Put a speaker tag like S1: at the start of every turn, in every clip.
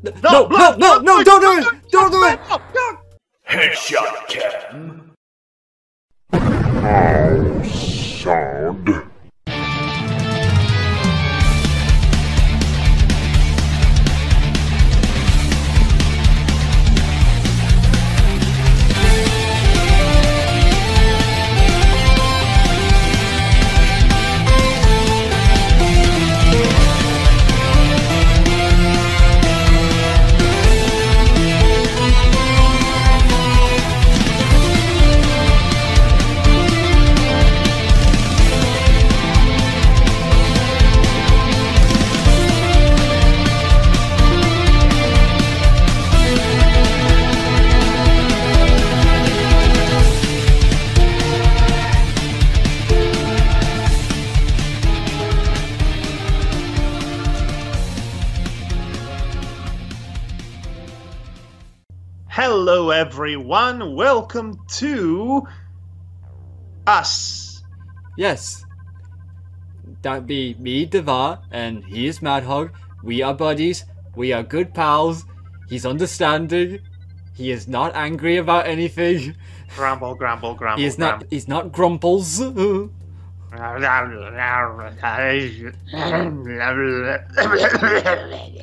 S1: No, don't do it! Don't do it!
S2: Headshot cam.
S3: How sad.
S4: Hello everyone, welcome to us.
S1: Yes. That'd be me, Devar, and he is Madhog. We are buddies. We are good pals. He's understanding. He is not angry about anything.
S4: Grumble.
S1: He's not grumples.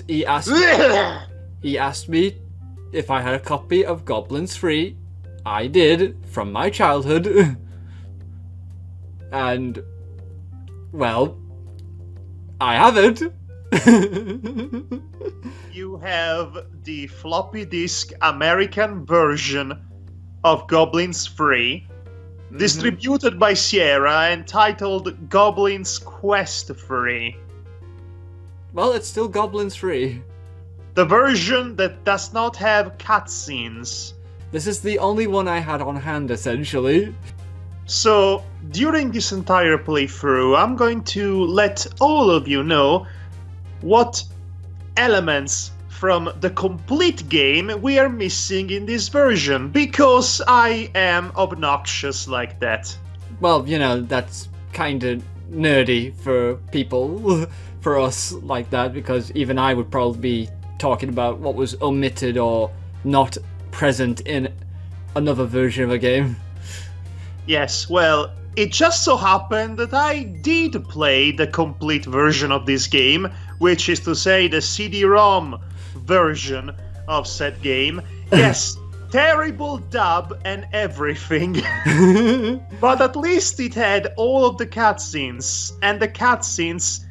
S1: He asked me if I had a copy of Goblins free. I did, from my childhood. And, well, I haven't.
S4: You have the floppy disk American version of Goblins Free, distributed by Sierra and titled Goblins Quest Free.
S1: Well, it's still Goblins free.
S4: The version that does not have cutscenes.
S1: This is the only one I had on hand, essentially.
S4: So, during this entire playthrough, I'm going to let all of you know what elements from the complete game we are missing in this version, because I am obnoxious like that.
S1: Well, you know, that's kinda nerdy for people, for us like that, because even I would probably be talking about what was omitted or not present in another version of a game.
S4: Yes, well, it just so happened that I did play the complete version of this game, which is to say the CD-ROM version of said game. Yes, terrible dub and everything. But at least it had all of the cutscenes, and the cutscenes,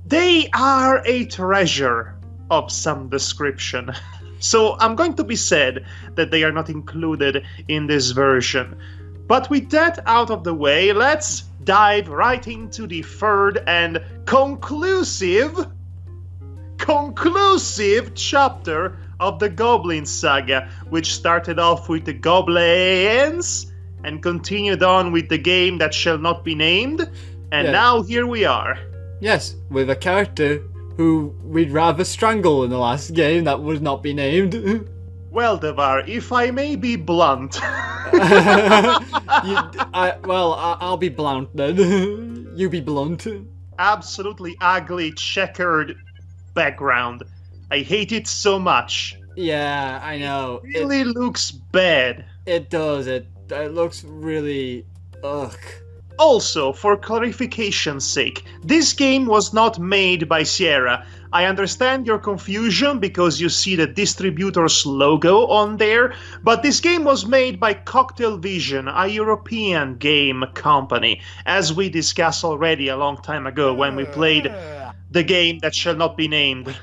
S4: they are a treasure of some description. So I'm going to be sad that they are not included in this version. But with that out of the way, let's dive right into the third and conclusive chapter of the Goblin saga, which started off with the Gobliiins and continued on with the game that shall not be named, and now here we are.
S1: Yes, with a character who we'd rather strangle in the last game that would not be named.
S4: Well, Devar, if I may be blunt.
S1: I'll be Blount then. You be Blunt.
S4: Absolutely ugly checkered background. I hate it so much.
S1: Yeah, I know.
S4: It really looks bad.
S1: It does. It looks really... ugh.
S4: Also, for clarification's sake, this game was not made by Sierra. I understand your confusion because you see the distributor's logo on there, but this game was made by Cocktail Vision, a European game company, as we discussed already a long time ago when we played the game that shall not be named.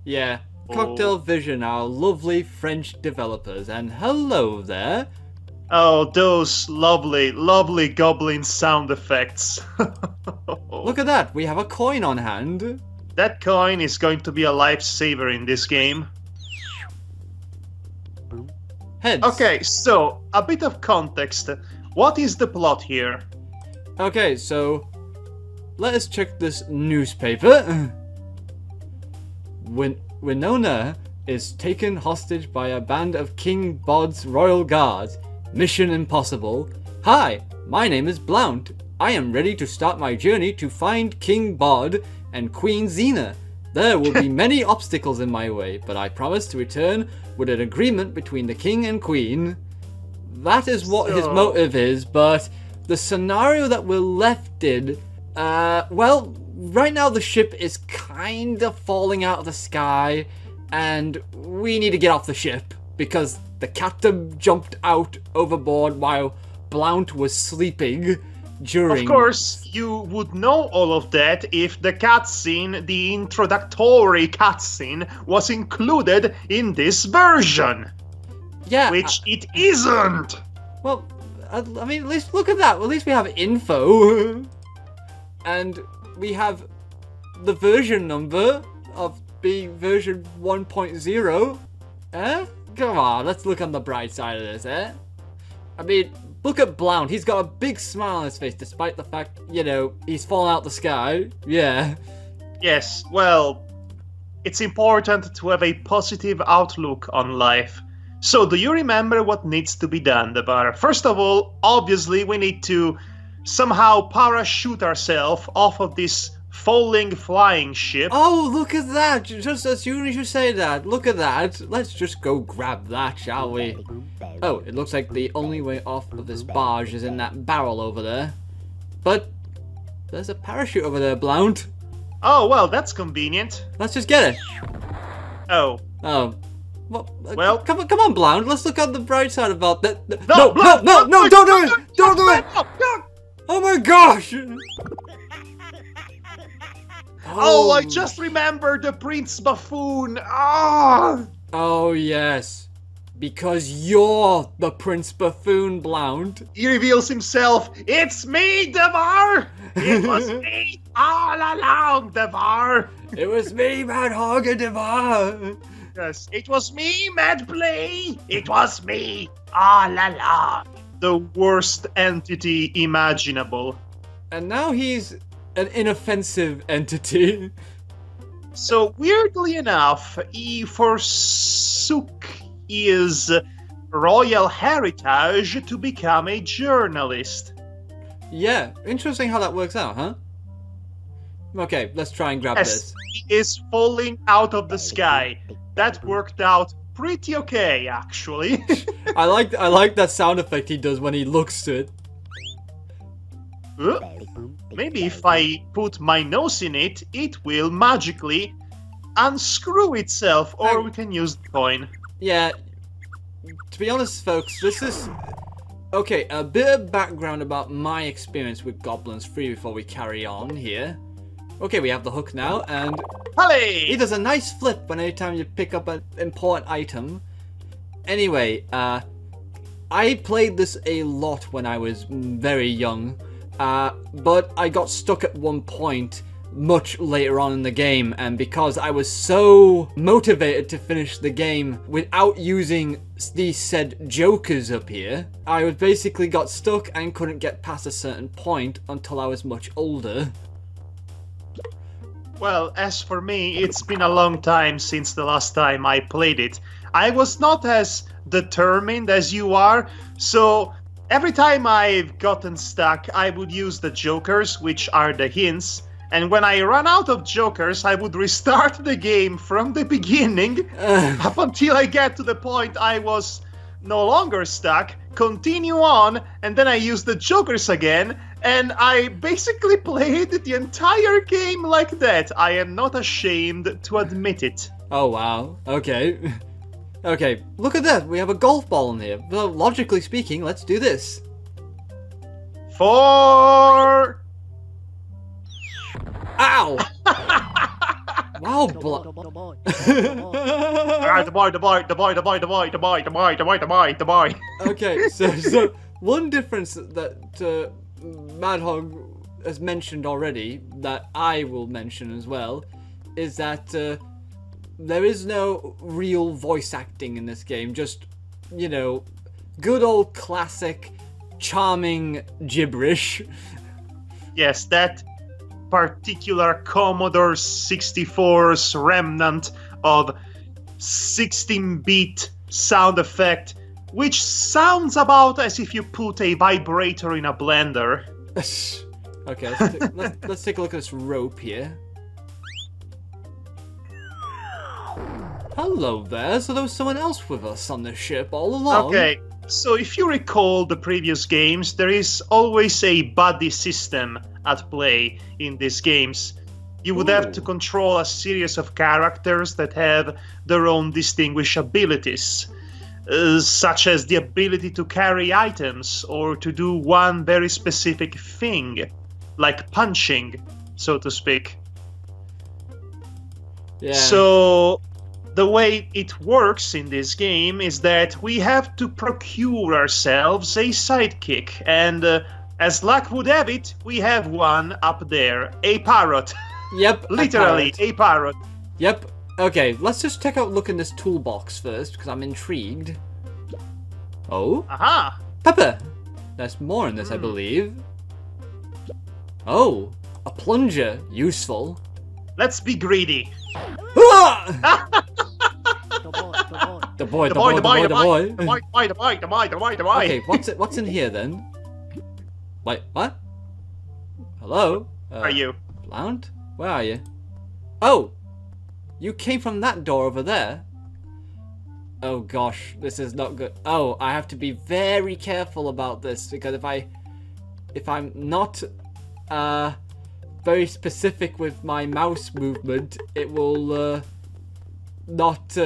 S1: Yeah, Cocktail Vision are lovely French developers, and hello there.
S4: Oh, those lovely, lovely Goblin sound effects.
S1: Look at that, we have a coin on hand.
S4: That coin is going to be a lifesaver in this game.
S1: Heads.
S4: Okay, so, a bit of context. What is the plot here?
S1: Okay, so, let us check this newspaper. Winona is taken hostage by a band of King Bod's royal guards. Mission impossible. Hi, my name is Blount. I am ready to start my journey to find King Bod and Queen Xena. There will be many obstacles in my way, but I promise to return with an agreement between the king and queen. That is what his motive is, but the scenario that we're left in, well, right now the ship is kind of falling out of the sky, and we need to get off the ship, because the captain jumped out overboard while Blount was sleeping during...
S4: Of course, you would know all of that if the cutscene, the introductory cutscene, was included in this version.
S1: Yeah.
S4: Which it isn't!
S1: Well, I mean, at least look at that. At least we have info. And we have the version number of being version 1.0. Eh? Come on, let's look on the bright side of this, eh? I mean, look at Blount. He's got a big smile on his face, despite the fact, you know, he's fallen out the sky. Yeah.
S4: Yes, well, it's important to have a positive outlook on life. So, do you remember what needs to be done, Devar? First of all, obviously, we need to somehow parachute ourselves off of this falling flying ship.
S1: Oh, look at that! Just as soon as you say that, look at that. Let's just go grab that, shall we? Oh, it looks like the only way off of this barge is in that barrel over there. But there's a parachute over there, Blount.
S4: Oh, well, that's convenient.
S1: Let's just get it.
S4: Oh.
S1: Oh.
S4: Well,
S1: come on, Blount. Let's look on the bright side about that.
S4: No,
S1: Don't do it! Don't do it! Oh my gosh!
S4: Oh, I just remembered the Prince Buffoon. Ah!
S1: Oh yes, because you're the Prince Buffoon, Blount.
S4: He reveals himself. It's me, Devar. It was me all along, Devar.
S1: It was me, Madhog and Devar.
S4: Yes, it was me, MADPlay. It was me all along. The worst entity imaginable.
S1: And now he's an inoffensive entity.
S4: So, weirdly enough, he forsook his royal heritage to become a journalist.
S1: Yeah, interesting how that works out, huh? Okay, let's try and grab this.
S4: He is falling out of the sky. That worked out pretty okay, actually.
S1: I like that sound effect he does when he looks to it.
S4: Maybe if I put my nose in it, it will magically unscrew itself, or we can use the coin.
S1: Yeah, to be honest, folks, this is... Okay, a bit of background about my experience with Goblins 3 before we carry on here. Okay, we have the hook now, and...
S4: Hey!
S1: It does a nice flip when anytime you pick up an important item. Anyway, I played this a lot when I was very young. But I got stuck at one point much later on in the game, and because I was so motivated to finish the game without using these said jokers up here, I was basically got stuck and couldn't get past a certain point until I was much older.
S4: Well, as for me, it's been a long time since the last time I played it. I was not as determined as you are, so every time I've gotten stuck, I would use the jokers, which are the hints, and when I run out of jokers, I would restart the game from the beginning up until I get to the point I was no longer stuck, continue on, and then I use the jokers again, and I basically played the entire game like that. I am not ashamed to admit it.
S1: Oh wow, okay. Okay, look at that, we have a golf ball in here. Well, logically speaking, let's do this.
S4: 4...
S1: Ow! Wow,
S4: The boy.
S1: Okay, so one difference that Madhog has mentioned already, that I will mention as well, is that there is no real voice acting in this game, just, you know, good old classic, charming gibberish.
S4: Yes, that particular Commodore 64's remnant of 16-bit sound effect, which sounds about as if you put a vibrator in a blender.
S1: Okay, let's take a look at this rope here. Hello there. So there was someone else with us on the ship all along.
S4: Okay, so if you recall the previous games, there is always a buddy system at play in these games. You would have to control a series of characters that have their own distinguished abilities, such as the ability to carry items or to do one very specific thing, like punching, so to speak.
S1: Yeah.
S4: So the way it works in this game is that we have to procure ourselves a sidekick, and as luck would have it, we have one up there, a parrot.
S1: Yep.
S4: Literally, a parrot.
S1: Yep. Okay, let's just take a look in this toolbox first, because I'm intrigued. Oh?
S4: Aha!
S1: Pepper! There's more in this, I believe. Oh, a plunger. Useful.
S4: Let's be greedy.
S1: Ah! The boy. Okay, what's in here then? Wait, what? Hello?
S4: Are you?
S1: Blount? Where are you? Oh! You came from that door over there? Oh gosh, this is not good. Oh, I have to be very careful about this, because if I'm not very specific with my mouse movement, it will not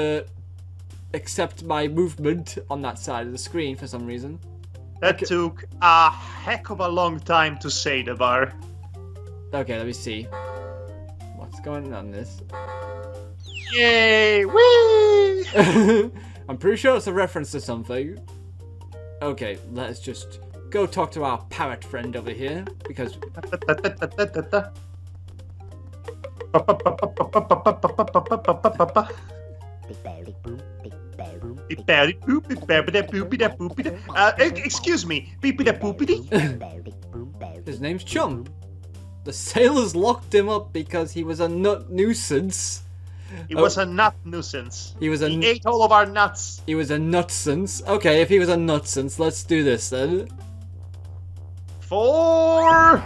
S1: accept my movement on that side of the screen for some reason.
S4: That took a heck of a long time to say, Devar.
S1: Okay, let me see. What's going on this?
S4: Yay! Whee!
S1: I'm pretty sure it's a reference to something. Okay, let's just go talk to our parrot friend over here, because... Excuse me. His name's Chum. The sailors locked him up because he was a nut nuisance.
S4: He was a nut nuisance.
S1: He
S4: ate all of our nuts.
S1: He was a nutsense. Okay, if he was a nutsense, let's do this then.
S4: 4.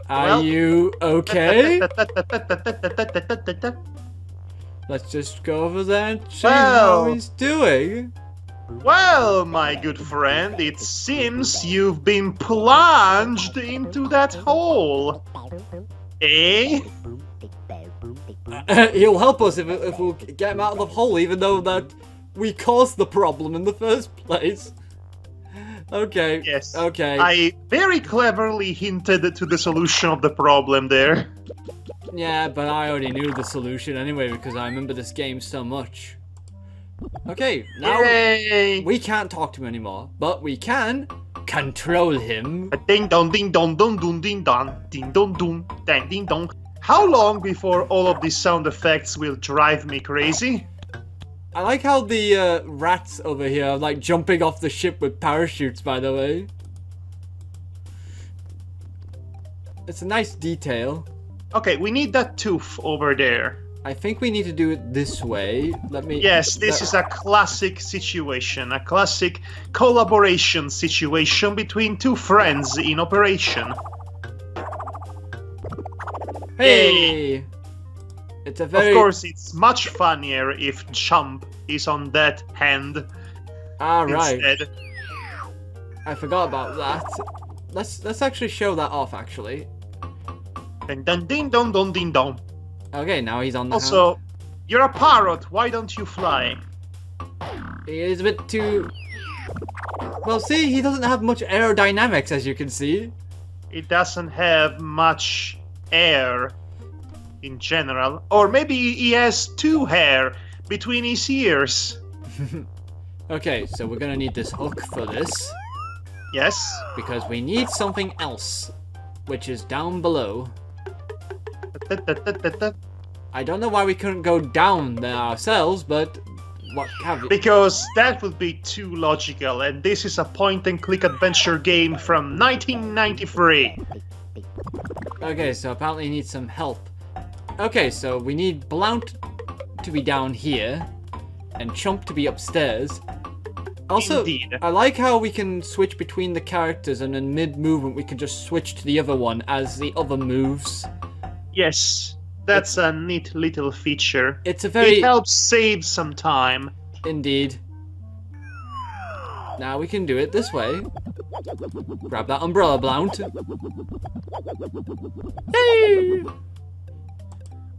S1: Are you okay? Let's just go over there and see how he's doing.
S4: Well, my good friend, it seems you've been plunged into that hole. Eh?
S1: He'll help us if we'll get him out of the hole, even though that we caused the problem in the first place. Okay.
S4: Yes.
S1: Okay.
S4: I very cleverly hinted to the solution of the problem there.
S1: Yeah, but I already knew the solution anyway because I remember this game so much. Okay, now we can't talk to him anymore, but we can control him.
S4: Ding dong, ding dong, dong, dong, ding dong, ding dong, dong, dang, ding dong. How long before all of these sound effects will drive me crazy?
S1: I like how the rats over here are like jumping off the ship with parachutes, by the way. It's a nice detail.
S4: Okay, we need that tooth over there.
S1: I think we need to do it this way. Let me...
S4: Yes, this is a classic situation. A classic collaboration situation between two friends in operation.
S1: Hey! It's a very...
S4: Of course, it's much funnier if Chump is on that hand.
S1: Ah, right.
S4: Instead.
S1: I forgot about that. Let's actually show that off, actually.
S4: Ding dong, ding dong, dong, ding dong.
S1: Okay, now he's on the
S4: Also, you're a parrot. Why don't you fly?
S1: He is a bit too... Well, see, he doesn't have much aerodynamics, as you can see.
S4: It doesn't have much air in general. Or maybe he has two hair between his ears.
S1: Okay, so we're gonna need this hook for this.
S4: Yes.
S1: Because we need something else, which is down below. I don't know why we couldn't go down there ourselves, but what have you?
S4: Because that would be too logical, and this is a point-and-click adventure game from 1993.
S1: Okay, so apparently he needs some help. Okay, so we need Blount to be down here, and Chump to be upstairs. Also,
S4: Indeed.
S1: I like how we can switch between the characters, and in mid-movement we can just switch to the other one as the other moves.
S4: Yes, that's a neat little feature.
S1: It's a very...
S4: It helps save some time.
S1: Indeed. Now we can do it this way. Grab that umbrella, Blount. Hey!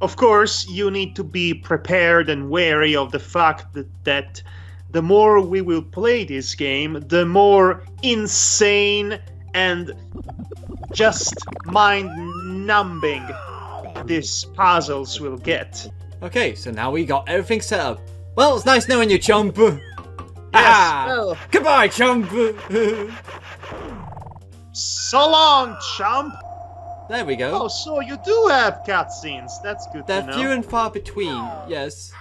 S4: Of course, you need to be prepared and wary of the fact that the more we will play this game, the more insane and just mind-numbing these puzzles will get.
S1: Okay, so now we got everything set up. Well, it's nice knowing you, chump.
S4: Yes, well,
S1: Goodbye, chump.
S4: so long, chump!
S1: There we go.
S4: Oh, so you do have cutscenes. That's good
S1: They're
S4: to know.
S1: few and far between, yes.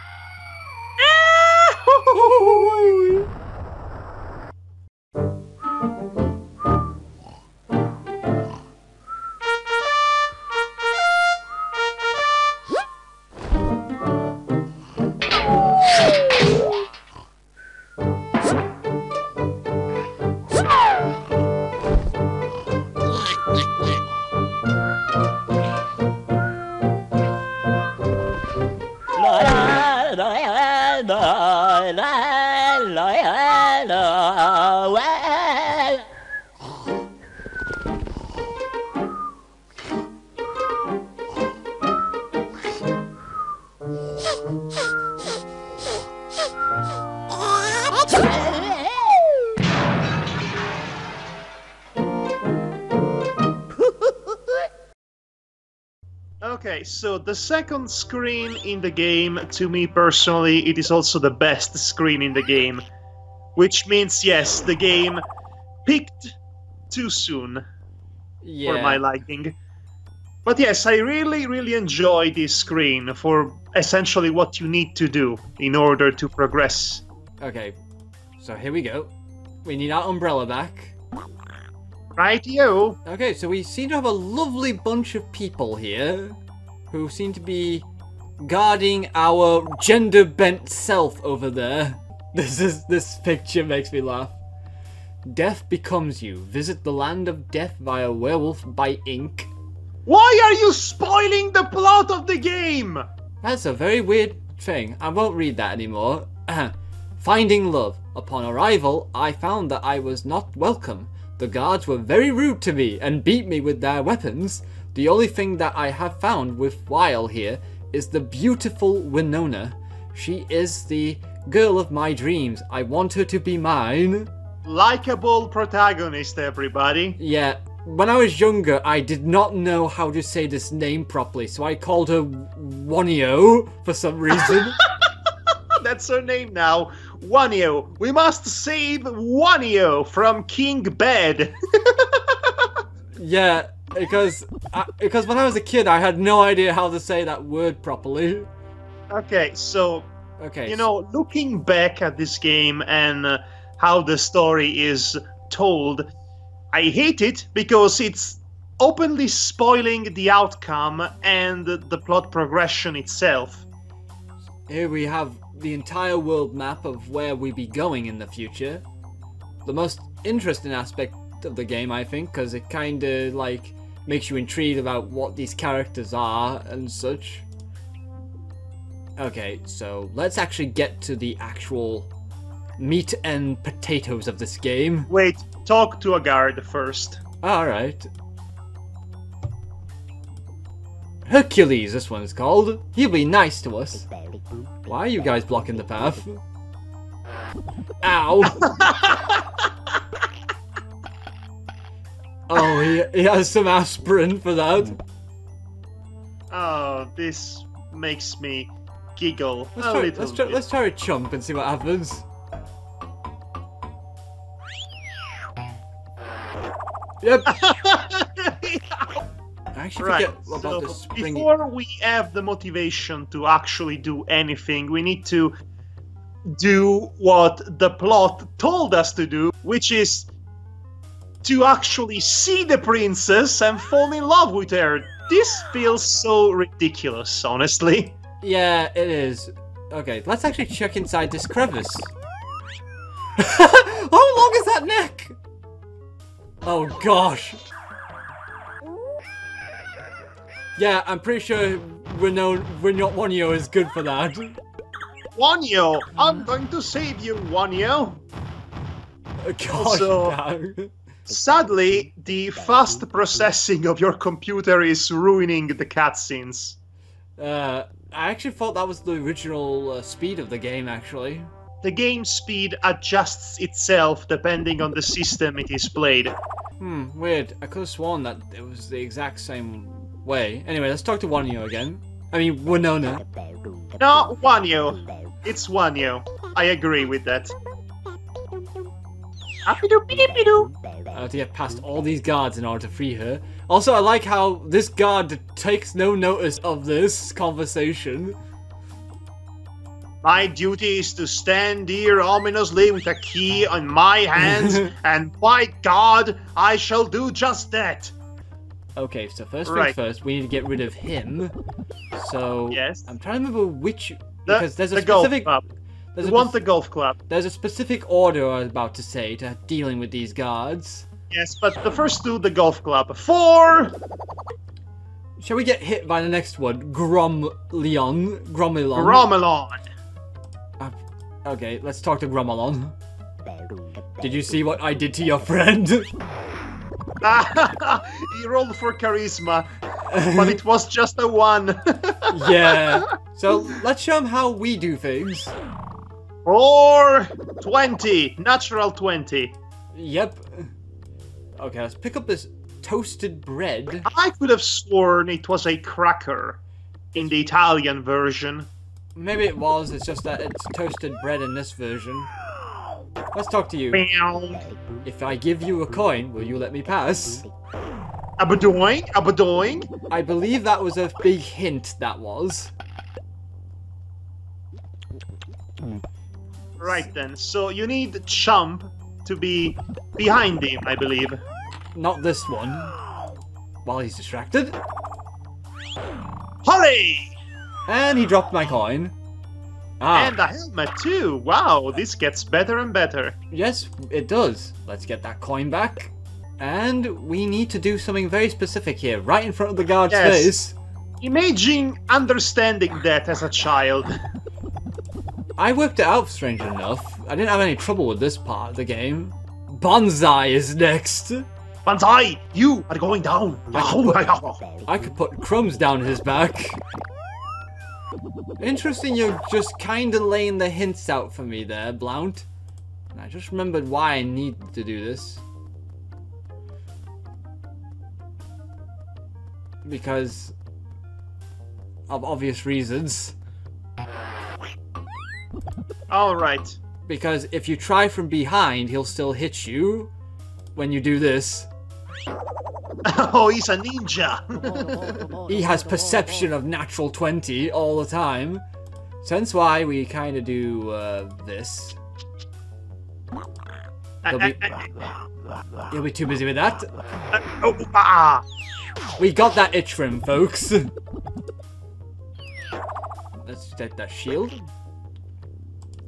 S4: Okay, so the second screen in the game, to me personally, it is also the best screen in the game. Which means, yes, the game peaked too soon
S1: Yeah.
S4: for my liking. But yes, I really enjoy this screen for essentially what you need to do in order to progress.
S1: Okay, so here we go. We need our umbrella back.
S4: Right, you?
S1: Okay, so we seem to have a lovely bunch of people here who seem to be guarding our gender-bent self over there. This picture makes me laugh. Death becomes you. Visit the land of death via werewolf by ink.
S4: Why are you spoiling the plot of the game?
S1: That's a very weird thing. I won't read that anymore. Finding love. Upon arrival, I found that I was not welcome. The guards were very rude to me and beat me with their weapons. The only thing that I have found worthwhile here is the beautiful Winona. She is the girl of my dreams. I want her to be mine.
S4: Likeable protagonist, everybody.
S1: Yeah, when I was younger, I did not know how to say this name properly, so I called her Wanio for some reason.
S4: That's her name now. Wanio. We must save Wanio from King Bed.
S1: Yeah, because when I was a kid, I had no idea how to say that word properly.
S4: Okay, so,
S1: Okay.
S4: you know, looking back at this game and how the story is told, I hate it because it's openly spoiling the outcome and the plot progression itself.
S1: Here we have the entire world map of where we be going in the future. The most interesting aspect of the game, I think, because it kind of like makes you intrigued about what these characters are and such. Okay, so let's actually get to the actual meat and potatoes of this game.
S4: Wait, talk to a guard first.
S1: Alright. Hercules, this one is called. He'll be nice to us. Why are you guys blocking the path? Ow! Oh, he has some aspirin for that.
S4: Oh, this makes me giggle a little bit.
S1: Let's try a chump and see what happens. Yep. I actually
S4: Right,
S1: forget about the
S4: so
S1: spring.
S4: before we have the motivation to actually do anything, we need to do what the plot told us to do, which is to actually see the princess and fall in love with her. This feels so ridiculous, honestly.
S1: Yeah, it is. Okay, let's actually check inside this crevice. How long is that neck? Oh gosh. Yeah, I'm pretty sure Wanyo is good for that.
S4: Wanyo, I'm going to save you, Wanyo.
S1: Gosh, damn.
S4: Sadly, the fast processing of your computer is ruining the cutscenes.
S1: I actually thought that was the original speed of the game, actually.
S4: The game speed adjusts itself depending on the system it is played.
S1: Weird. I could have sworn that it was the exact same way. Anyway, let's talk to Wanyo again. I mean, Winona.
S4: No, Wanyo. It's Wanyo. I agree with that.
S1: I have to get past all these guards in order to free her. Also, I like how this guard takes no notice of this conversation.
S4: My duty is to stand here ominously with a key in my hands, and by God, I shall do just that.
S1: Okay, so first things first, we need to get rid of him. So,
S4: yes.
S1: I'm trying to remember which... Because there's a
S4: the
S1: specific...
S4: golf club. We want the golf club.
S1: There's a specific order I was about to say to dealing with these guards.
S4: Yes, but the first two, the golf club. 4!
S1: Shall we get hit by the next one? Grommelon.
S4: Grommelon.
S1: Okay, let's talk to Grommelon. Did you see what I did to your friend?
S4: He rolled for charisma, but it was just a 1.
S1: Yeah. So let's show him how we do things.
S4: 4, 20, natural 20.
S1: Yep. Okay, let's pick up this toasted bread.
S4: I could have sworn it was a cracker in the Italian version.
S1: Maybe it was, it's just that it's toasted bread in this version. Let's talk to you. If I give you a coin, will you let me pass?
S4: Abadoing? Abadoing?
S1: I believe that was a big hint, that was.
S4: Right then, so you need Chump to be behind him, I believe.
S1: Not this one. While he's distracted.
S4: Hurry!
S1: And he dropped my coin. Ah.
S4: And a helmet too. Wow, this gets better and better.
S1: Yes, it does. Let's get that coin back. And we need to do something very specific here, right in front of the guard's face.
S4: Imagine understanding that as a child.
S1: I worked it out, strangely enough. I didn't have any trouble with this part of the game. Bonsai is next.
S4: Bonsai, you are going down.
S1: I could put crumbs down his back. Interesting, you're just kind of laying the hints out for me there, Blount. And I just remembered why I need to do this. Because of obvious reasons.
S4: Alright.
S1: Because if you try from behind, he'll still hit you when you do this.
S4: Oh, he's a ninja.
S1: He has perception of natural 20 all the time. So that's why we kind of do this. He'll be too busy with that. We got that itch from him, folks. Let's take that shield.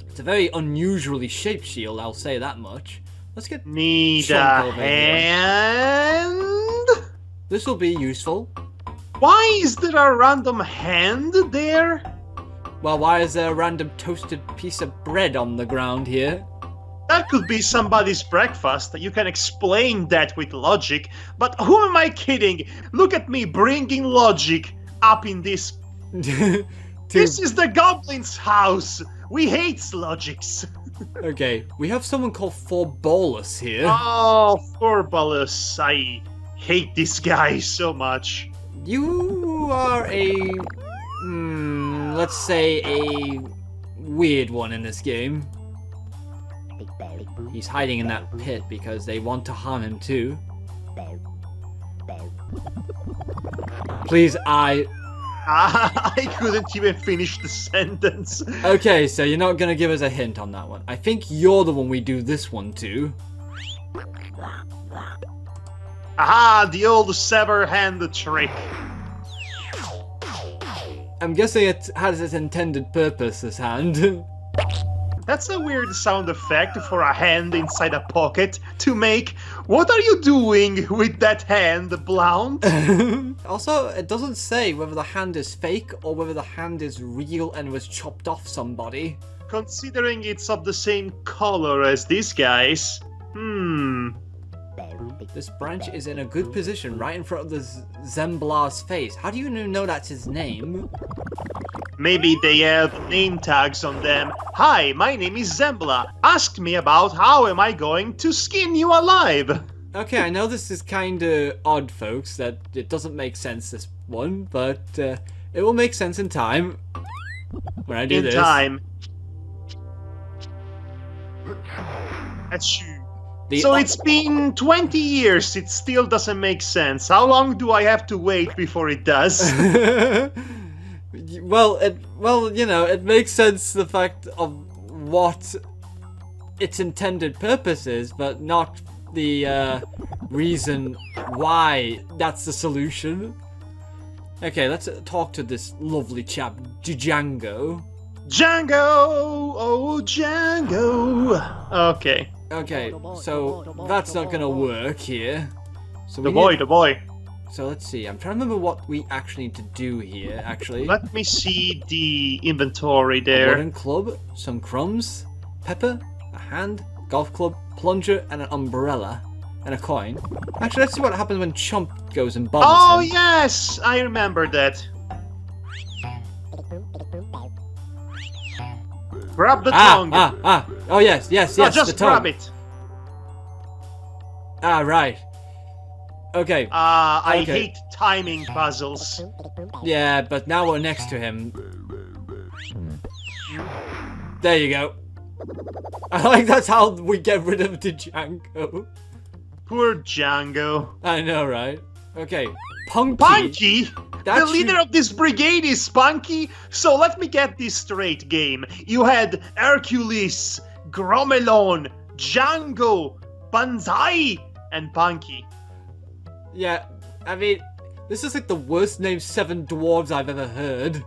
S1: It's a very unusually shaped shield, I'll say that much. Let's get
S4: Need a hand?
S1: This will be useful.
S4: Why is there a random hand there?
S1: Well, why is there a random toasted piece of bread on the ground here?
S4: That could be somebody's breakfast. You can explain that with logic. But who am I kidding? Look at me bringing logic up in this. This is the Goblin's house. We hate logics.
S1: Okay, we have someone called Forbolus here.
S4: Oh, Forbolus. I hate this guy so much.
S1: You are a... let's say a weird one in this game. He's hiding in that pit because they want to harm him too. Please, I couldn't even finish the sentence. Okay, so you're not gonna give us a hint on that one. I think you're the one we do this one to.
S4: Aha, the old sever hand trick.
S1: I'm guessing it has its intended purpose, this hand.
S4: That's a weird sound effect for a hand inside a pocket to make. What are you doing with that hand, Blount?
S1: Also, it doesn't say whether the hand is fake or whether the hand is real and was chopped off somebody.
S4: Considering it's of the same color as these guys.
S1: This branch is in a good position right in front of the Zemblar's face. How do you know that's his name?
S4: Maybe they have name tags on them. Hi, my name is Zembla. Ask me about how am I going to skin you alive.
S1: Okay, I know this is kinda odd, folks, that it doesn't make sense, this one, but it will make sense in time. When I do this.
S4: In time. Achoo. So it's been 20 years, it still doesn't make sense. How long do I have to wait before it does?
S1: Well, you know, it makes sense the fact of what its intended purpose is, but not the reason why that's the solution. Okay, let's talk to this lovely chap, Django.
S4: Django! Oh, Django! Okay.
S1: Okay, so that's not gonna work here. So
S4: the boy.
S1: So let's see, I'm trying to remember what we actually need to do here, actually.
S4: Let me see the inventory there.
S1: A wooden club, some crumbs, pepper, a hand, golf club, plunger, and an umbrella. And a coin. Actually, let's see what happens when Chomp goes and bothers
S4: him. Oh, yes! I remember that. Grab the tongue.
S1: Oh, yes,
S4: just
S1: the tongue.
S4: grab it.
S1: Right. Okay.
S4: I hate timing puzzles.
S1: Yeah, but now we're next to him. There you go. I like that's how we get rid of the Django.
S4: Poor Django.
S1: I know, right? Okay. Punky?
S4: Punky? The leader of this brigade is Punky? So let me get this straight, game. You had Hercules, Gromelon, Django, Banzai, and Punky.
S1: Yeah, I mean, this is like the worst named 7 dwarves I've ever heard.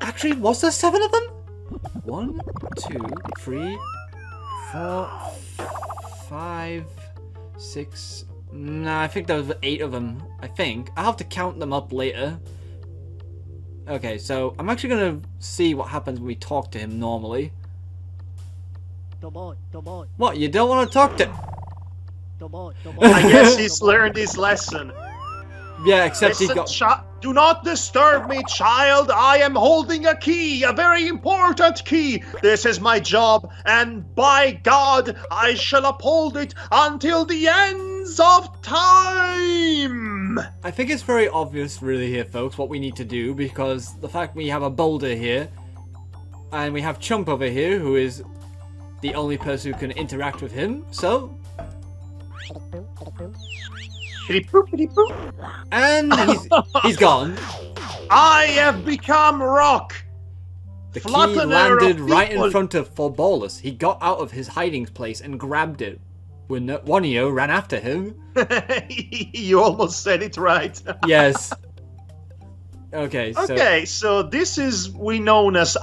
S1: Actually, was there 7 of them? 1, 2, 3, 4, 5, 6... Nah, I think there was 8 of them. I think. I'll have to count them up later. Okay, so I'm actually gonna see what happens when we talk to him normally. What, you don't want to talk to...
S4: I guess he's learned his lesson.
S1: Yeah, except
S4: Listen,
S1: he got...
S4: Do not disturb me, child. I am holding a key, a very important key. This is my job, and by God, I shall uphold it until the ends of time.
S1: I think it's very obvious, really, here, folks, what we need to do, because the fact we have a boulder here, and we have Chump over here, who is the only person who can interact with him, so... And he's gone.
S4: I have become rock.
S1: The key landed right in front of Forbolus. He got out of his hiding place and grabbed it. When Wanio ran after him.
S4: You almost said it right.
S1: Yes. Okay,
S4: so this is Wanya's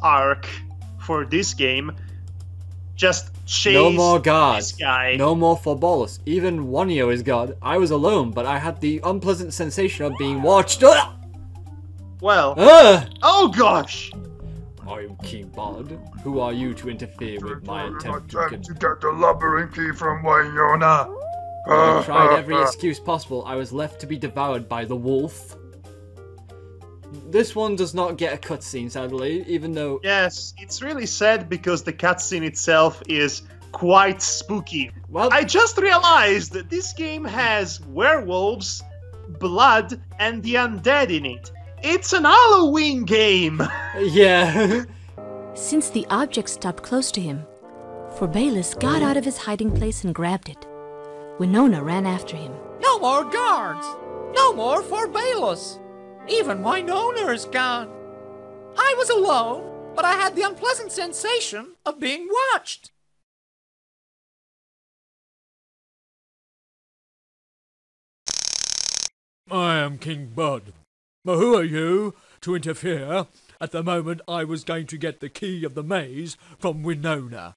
S4: arc for this game. Just chase
S1: no more guards.
S4: This guy.
S1: No more Forbolus. Even Wanio is gone. I was alone, but I had the unpleasant sensation of being watched.
S4: Well. Oh gosh!
S1: I am King Bod. Who are you to interfere with my attempt
S3: to get the lumbering key from Wayona?
S1: I tried every excuse possible. I was left to be devoured by the wolf. This one does not get a cutscene, sadly, even though...
S4: Yes, it's really sad because the cutscene itself is quite spooky.
S1: Well,
S4: I just realized that this game has werewolves, blood, and the undead in it. It's an Halloween game!
S1: Yeah.
S5: Since the object stopped close to him, Forbolus got out of his hiding place and grabbed it. Winona ran after him.
S6: No more guards! No more Forbolus! Even Winona is gone. I was alone, but I had the unpleasant sensation of being watched.
S7: I am King Bud. But who are you to interfere At the moment, I was going to get the key of the maze from Winona.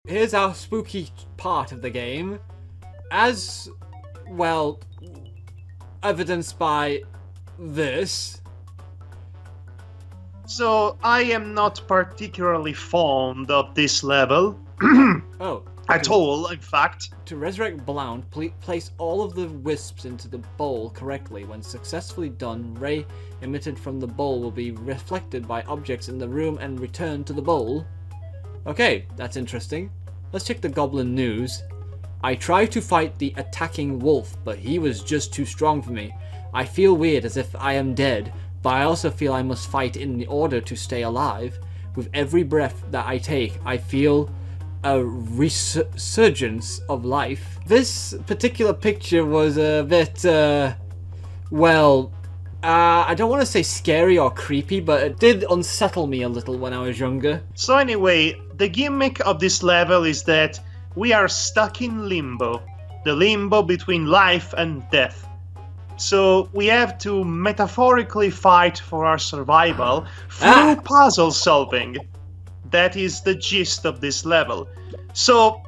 S1: Here's our spooky part of the game. As, well, evidenced by this.
S4: So, I am not particularly fond of this level.
S1: Oh.
S4: At all, in fact.
S1: To resurrect Blount, place all of the wisps into the bowl correctly. When successfully done, ray emitted from the bowl will be reflected by objects in the room and returned to the bowl. Okay, that's interesting. Let's check the Goblin news. I tried to fight the attacking wolf, but he was just too strong for me. I feel weird as if I am dead, but I also feel I must fight in order to stay alive. With every breath that I take, I feel a resurgence of life. This particular picture was a bit, well, I don't want to say scary or creepy, but it did unsettle me a little when I was younger.
S4: So anyway, the gimmick of this level is that we are stuck in limbo. The limbo between life and death. So we have to metaphorically fight for our survival through puzzle solving. That is the gist of this level. So,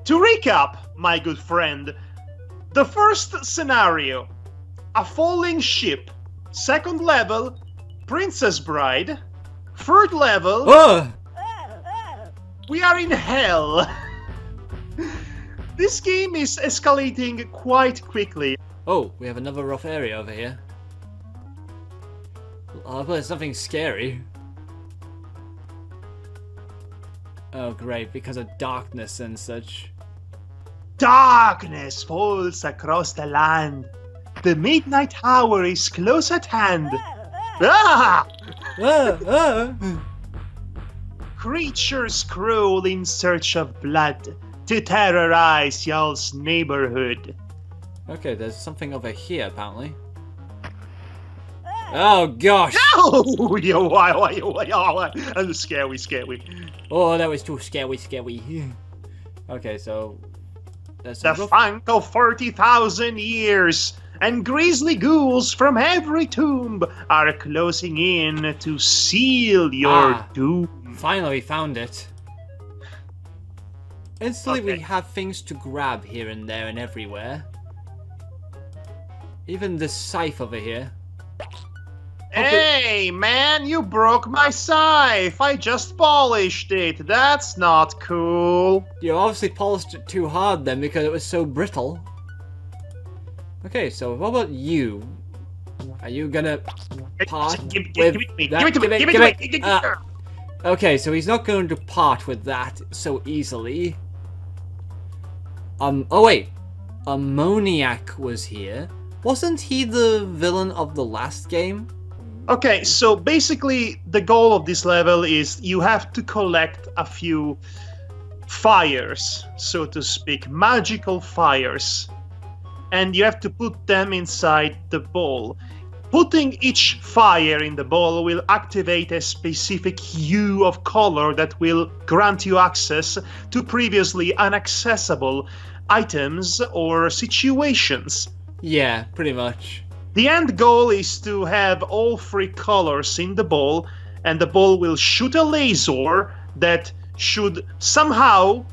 S4: to recap, my good friend, the first scenario, a falling ship. Second level, Princess Bride. Third level, we are in hell. This game is escalating quite quickly.
S1: Oh, we have another rough area over here. Oh, but it's something scary. Oh great, because of darkness and such.
S4: Darkness falls across the land. The midnight hour is close at hand. Creatures crawl in search of blood to terrorize y'all's neighborhood.
S1: Okay, there's something over here apparently. Oh gosh!
S4: Oh, scary.
S1: Oh, that was too scary. Okay, so there's
S4: the funk of 30,000 years, and grisly ghouls from every tomb are closing in to seal your doom.
S1: Finally found it. Instantly we have things to grab here and there and everywhere. Even this scythe over here.
S4: Hey, man, you broke my scythe. I just polished it. That's not cool.
S1: You obviously polished it too hard then because it was so brittle. Okay, so what about you? Are you gonna part with that? Give it to me. Okay, so he's not going to part with that so easily. Oh wait. Ammoniac was here. Wasn't he the villain of the last game?
S4: Okay, so basically the goal of this level is you have to collect a few fires, so to speak, magical fires. And you have to put them inside the bowl. Putting each fire in the bowl will activate a specific hue of color that will grant you access to previously inaccessible items or situations.
S1: Yeah, pretty much.
S4: The end goal is to have all three colors in the bowl, and the bowl will shoot a laser that should somehow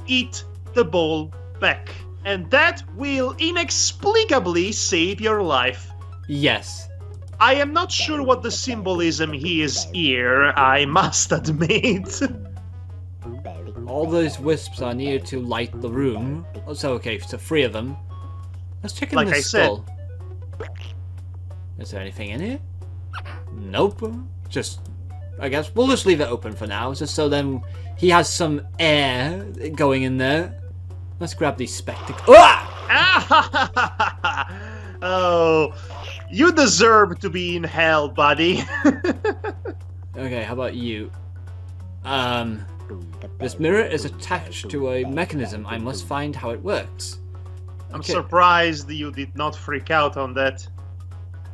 S4: eat the bowl back. And that will inexplicably save your life.
S1: Yes.
S4: I am not sure what the symbolism is here, I must admit.
S1: All those wisps are needed to light the room. So, okay, so 3 of them. Let's check in
S4: like
S1: the
S4: I
S1: skull. Is there anything in here? Nope. Just, I guess we'll just leave it open for now, just so then he has some air going in there. Let's grab these spectacles.
S4: Oh, you deserve to be in hell, buddy.
S1: Okay, how about you? This mirror is attached to a mechanism. I must find how it works.
S4: I'm
S1: Okay.
S4: surprised you did not freak out on that.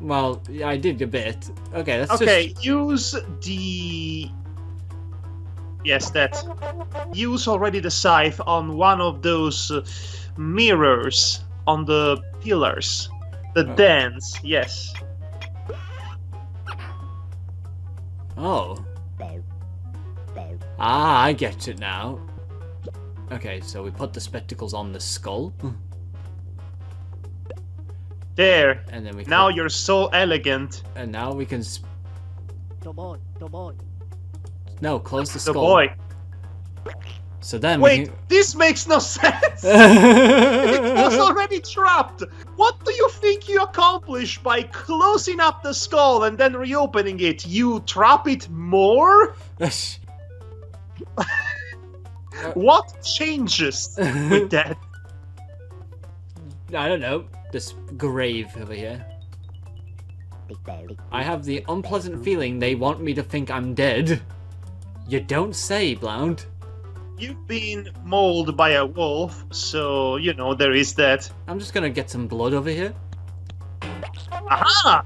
S1: Well, yeah, I did a bit. Okay, let's
S4: Okay,
S1: just...
S4: use the... Yes, that. Use already the scythe on one of those mirrors on the pillars. The dents, yes.
S1: Oh. Ah, I get it now. Okay, so we put the spectacles on the skull.
S4: There.
S1: And then we...
S4: Now you're so elegant.
S1: And now we can... No, close the skull.
S4: The boy.
S1: So then
S4: Wait,
S1: we can...
S4: this makes no sense! It was already trapped! What do you think you accomplish by closing up the skull and then reopening it? You trap it more? What changes with that?
S1: I don't know. This grave over here. I have the unpleasant feeling they want me to think I'm dead. You don't say, Blount.
S4: You've been mauled by a wolf, so, you know, there is that.
S1: I'm just gonna get some blood over here.
S4: Aha!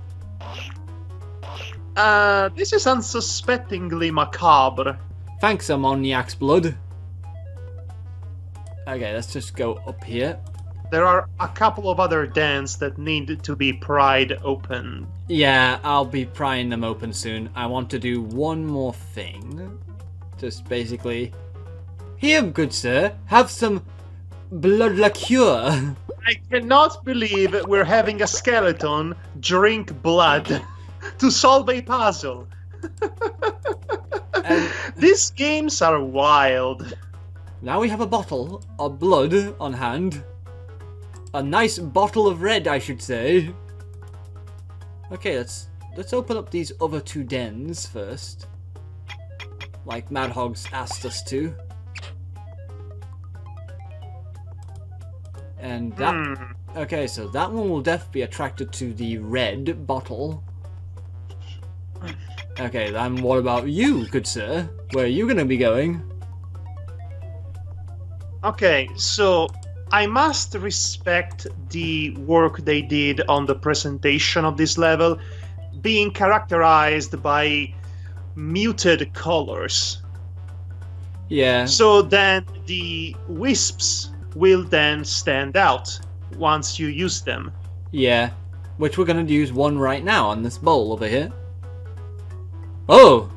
S4: This is unsuspectingly macabre.
S1: Thanks, Ammoniac's blood. Okay, let's just go up here.
S4: There are a couple of other dens that need to be pried open.
S1: Yeah, I'll be prying them open soon. I want to do one more thing. Just basically... Here, good sir, have some blood liqueur.
S4: I cannot believe we're having a skeleton drink blood to solve a puzzle. These games are wild.
S1: Now we have a bottle of blood on hand. A nice bottle of red, I should say. Okay, let's open up these other two dens first. Like Madhog's asked us to. And that... Okay, so that one will definitely be attracted to the red bottle. Okay, then what about you, good sir? Where are you gonna be going?
S4: Okay, so I must respect the work they did on the presentation of this level, being characterized by muted colors.
S1: Yeah.
S4: So then the wisps will then stand out once you use them.
S1: Yeah. Which we're gonna use one right now on this bowl over here. Oh!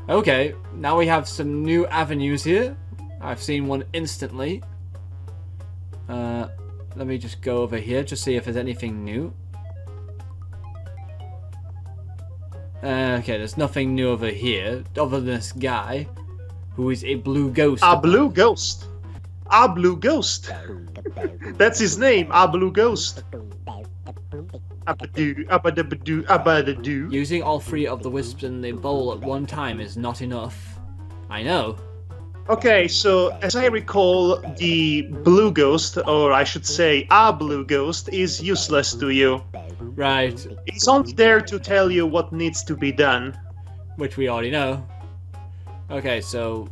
S1: Okay, now we have some new avenues here. I've seen one instantly. Let me just go over here to see if there's anything new. Okay, there's nothing new over here, other than this guy, who is a blue ghost.
S4: A blue ghost. A blue ghost. That's his name, a blue ghost. Abadoo, abadabadoo, abadadoo.
S1: Using all three of the wisps in the bowl at one time is not enough. I know.
S4: Okay, so as I recall, the blue ghost, or I should say a blue ghost, is useless to you.
S1: Right.
S4: It's only there to tell you what needs to be done.
S1: Which we already know. Okay, so...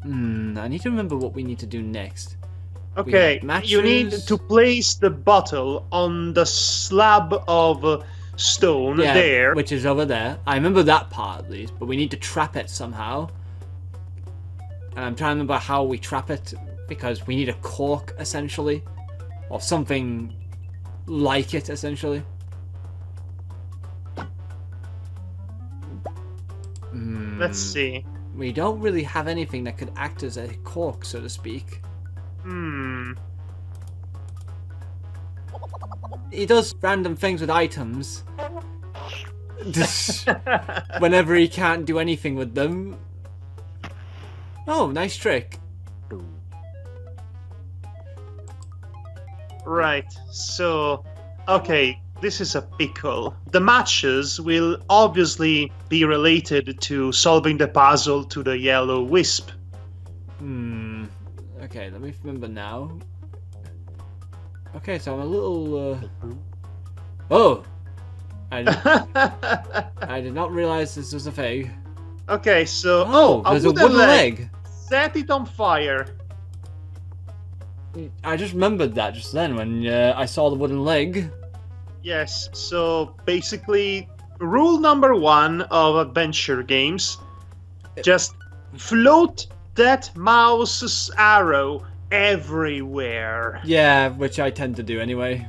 S1: I need to remember what we need to do next.
S4: Okay,
S1: matches.
S4: you need to place the bottle on the slab of stone there.
S1: Which is over there. I remember that part at least, but we need to trap it somehow. And I'm trying to remember how we trap it, because we need a cork, essentially. Or something like it, essentially.
S4: Let's see.
S1: We don't really have anything that could act as a cork, so to speak. He does random things with items. Whenever he can't do anything with them. Oh, nice trick.
S4: Right, so... Okay, this is a pickle. The matches will obviously be related to solving the puzzle to the yellow wisp.
S1: Okay, let me remember now. Okay, so I'm a little... Oh! I did not realize this was a thing.
S4: Okay, so...
S1: Oh, there's a wooden leg.
S4: Set it on fire.
S1: I just remembered that just then when I saw the wooden leg.
S4: Yes, so basically, rule number 1 of adventure games, just float that mouse's arrow everywhere.
S1: Yeah, which I tend to do anyway.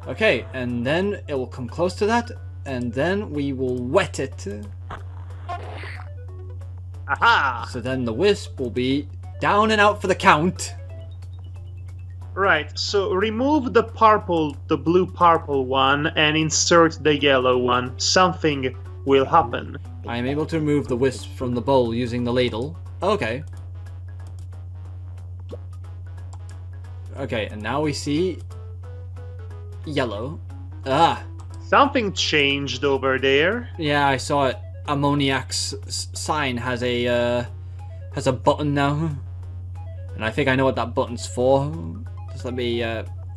S1: Okay, and then it will come close to that, and then we will wet it.
S4: Aha!
S1: So then the wisp will be down and out for the count.
S4: Right, so remove the blue-purple one, and insert the yellow one. Something will happen.
S1: I am able to remove the wisp from the bowl using the ladle. Okay. Okay, and now we see yellow. Ah.
S4: Something changed over there.
S1: Yeah, I saw it. Ammoniac's sign has a button now, and I think I know what that button's for. Just let me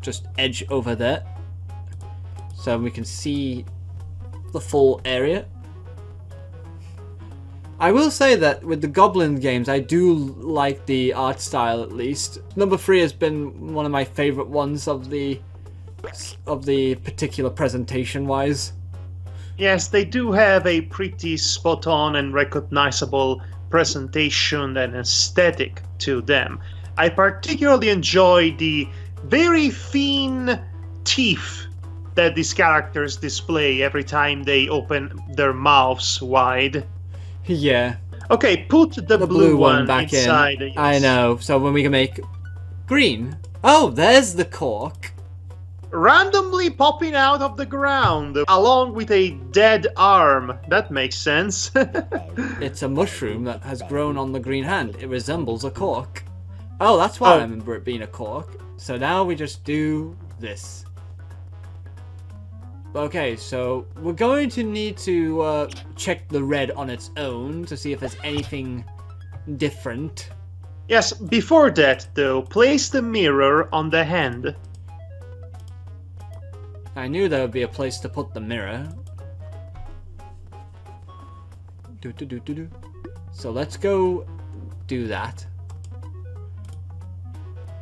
S1: just edge over there, so we can see the full area. I will say that with the Goblin games, I do like the art style at least. Number 3 has been one of my favorite ones of the particular presentation wise.
S4: Yes, they do have a pretty spot-on and recognizable presentation and aesthetic to them. I particularly enjoy the very thin teeth that these characters display every time they open their mouths wide.
S1: Yeah.
S4: Okay, put the blue one
S1: back
S4: inside.
S1: in.
S4: Yes.
S1: I know. So when we can make green. Oh, there's the cork.
S4: Randomly popping out of the ground, along with a dead arm. That makes sense.
S1: It's a mushroom that has grown on the green hand. It resembles a cork. Oh, that's why I remember it being a cork. So now we just do this. Okay, so we're going to need to check the red on its own to see if there's anything different.
S4: Yes, before that though, place the mirror on the hand.
S1: I knew there would be a place to put the mirror. So let's go do that.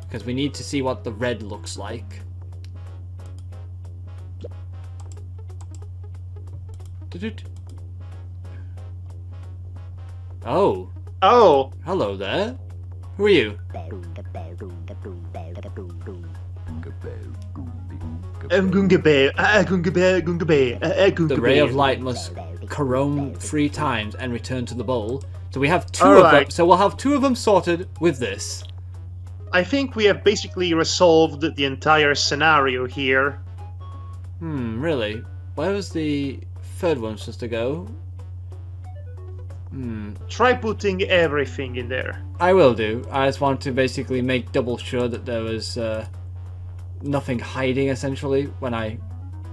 S1: Because we need to see what the red looks like. Oh.
S4: Oh.
S1: Hello there. Who are you? The ray of light must corone 3 times and return to the bowl. So we have 2 of them. So we'll have 2 of them sorted with this.
S4: I think we have basically resolved the entire scenario here.
S1: Really? Where was the 3rd one supposed to go?
S4: Try putting everything in there.
S1: I will do. I just want to basically make double sure that there was nothing hiding, essentially, when I...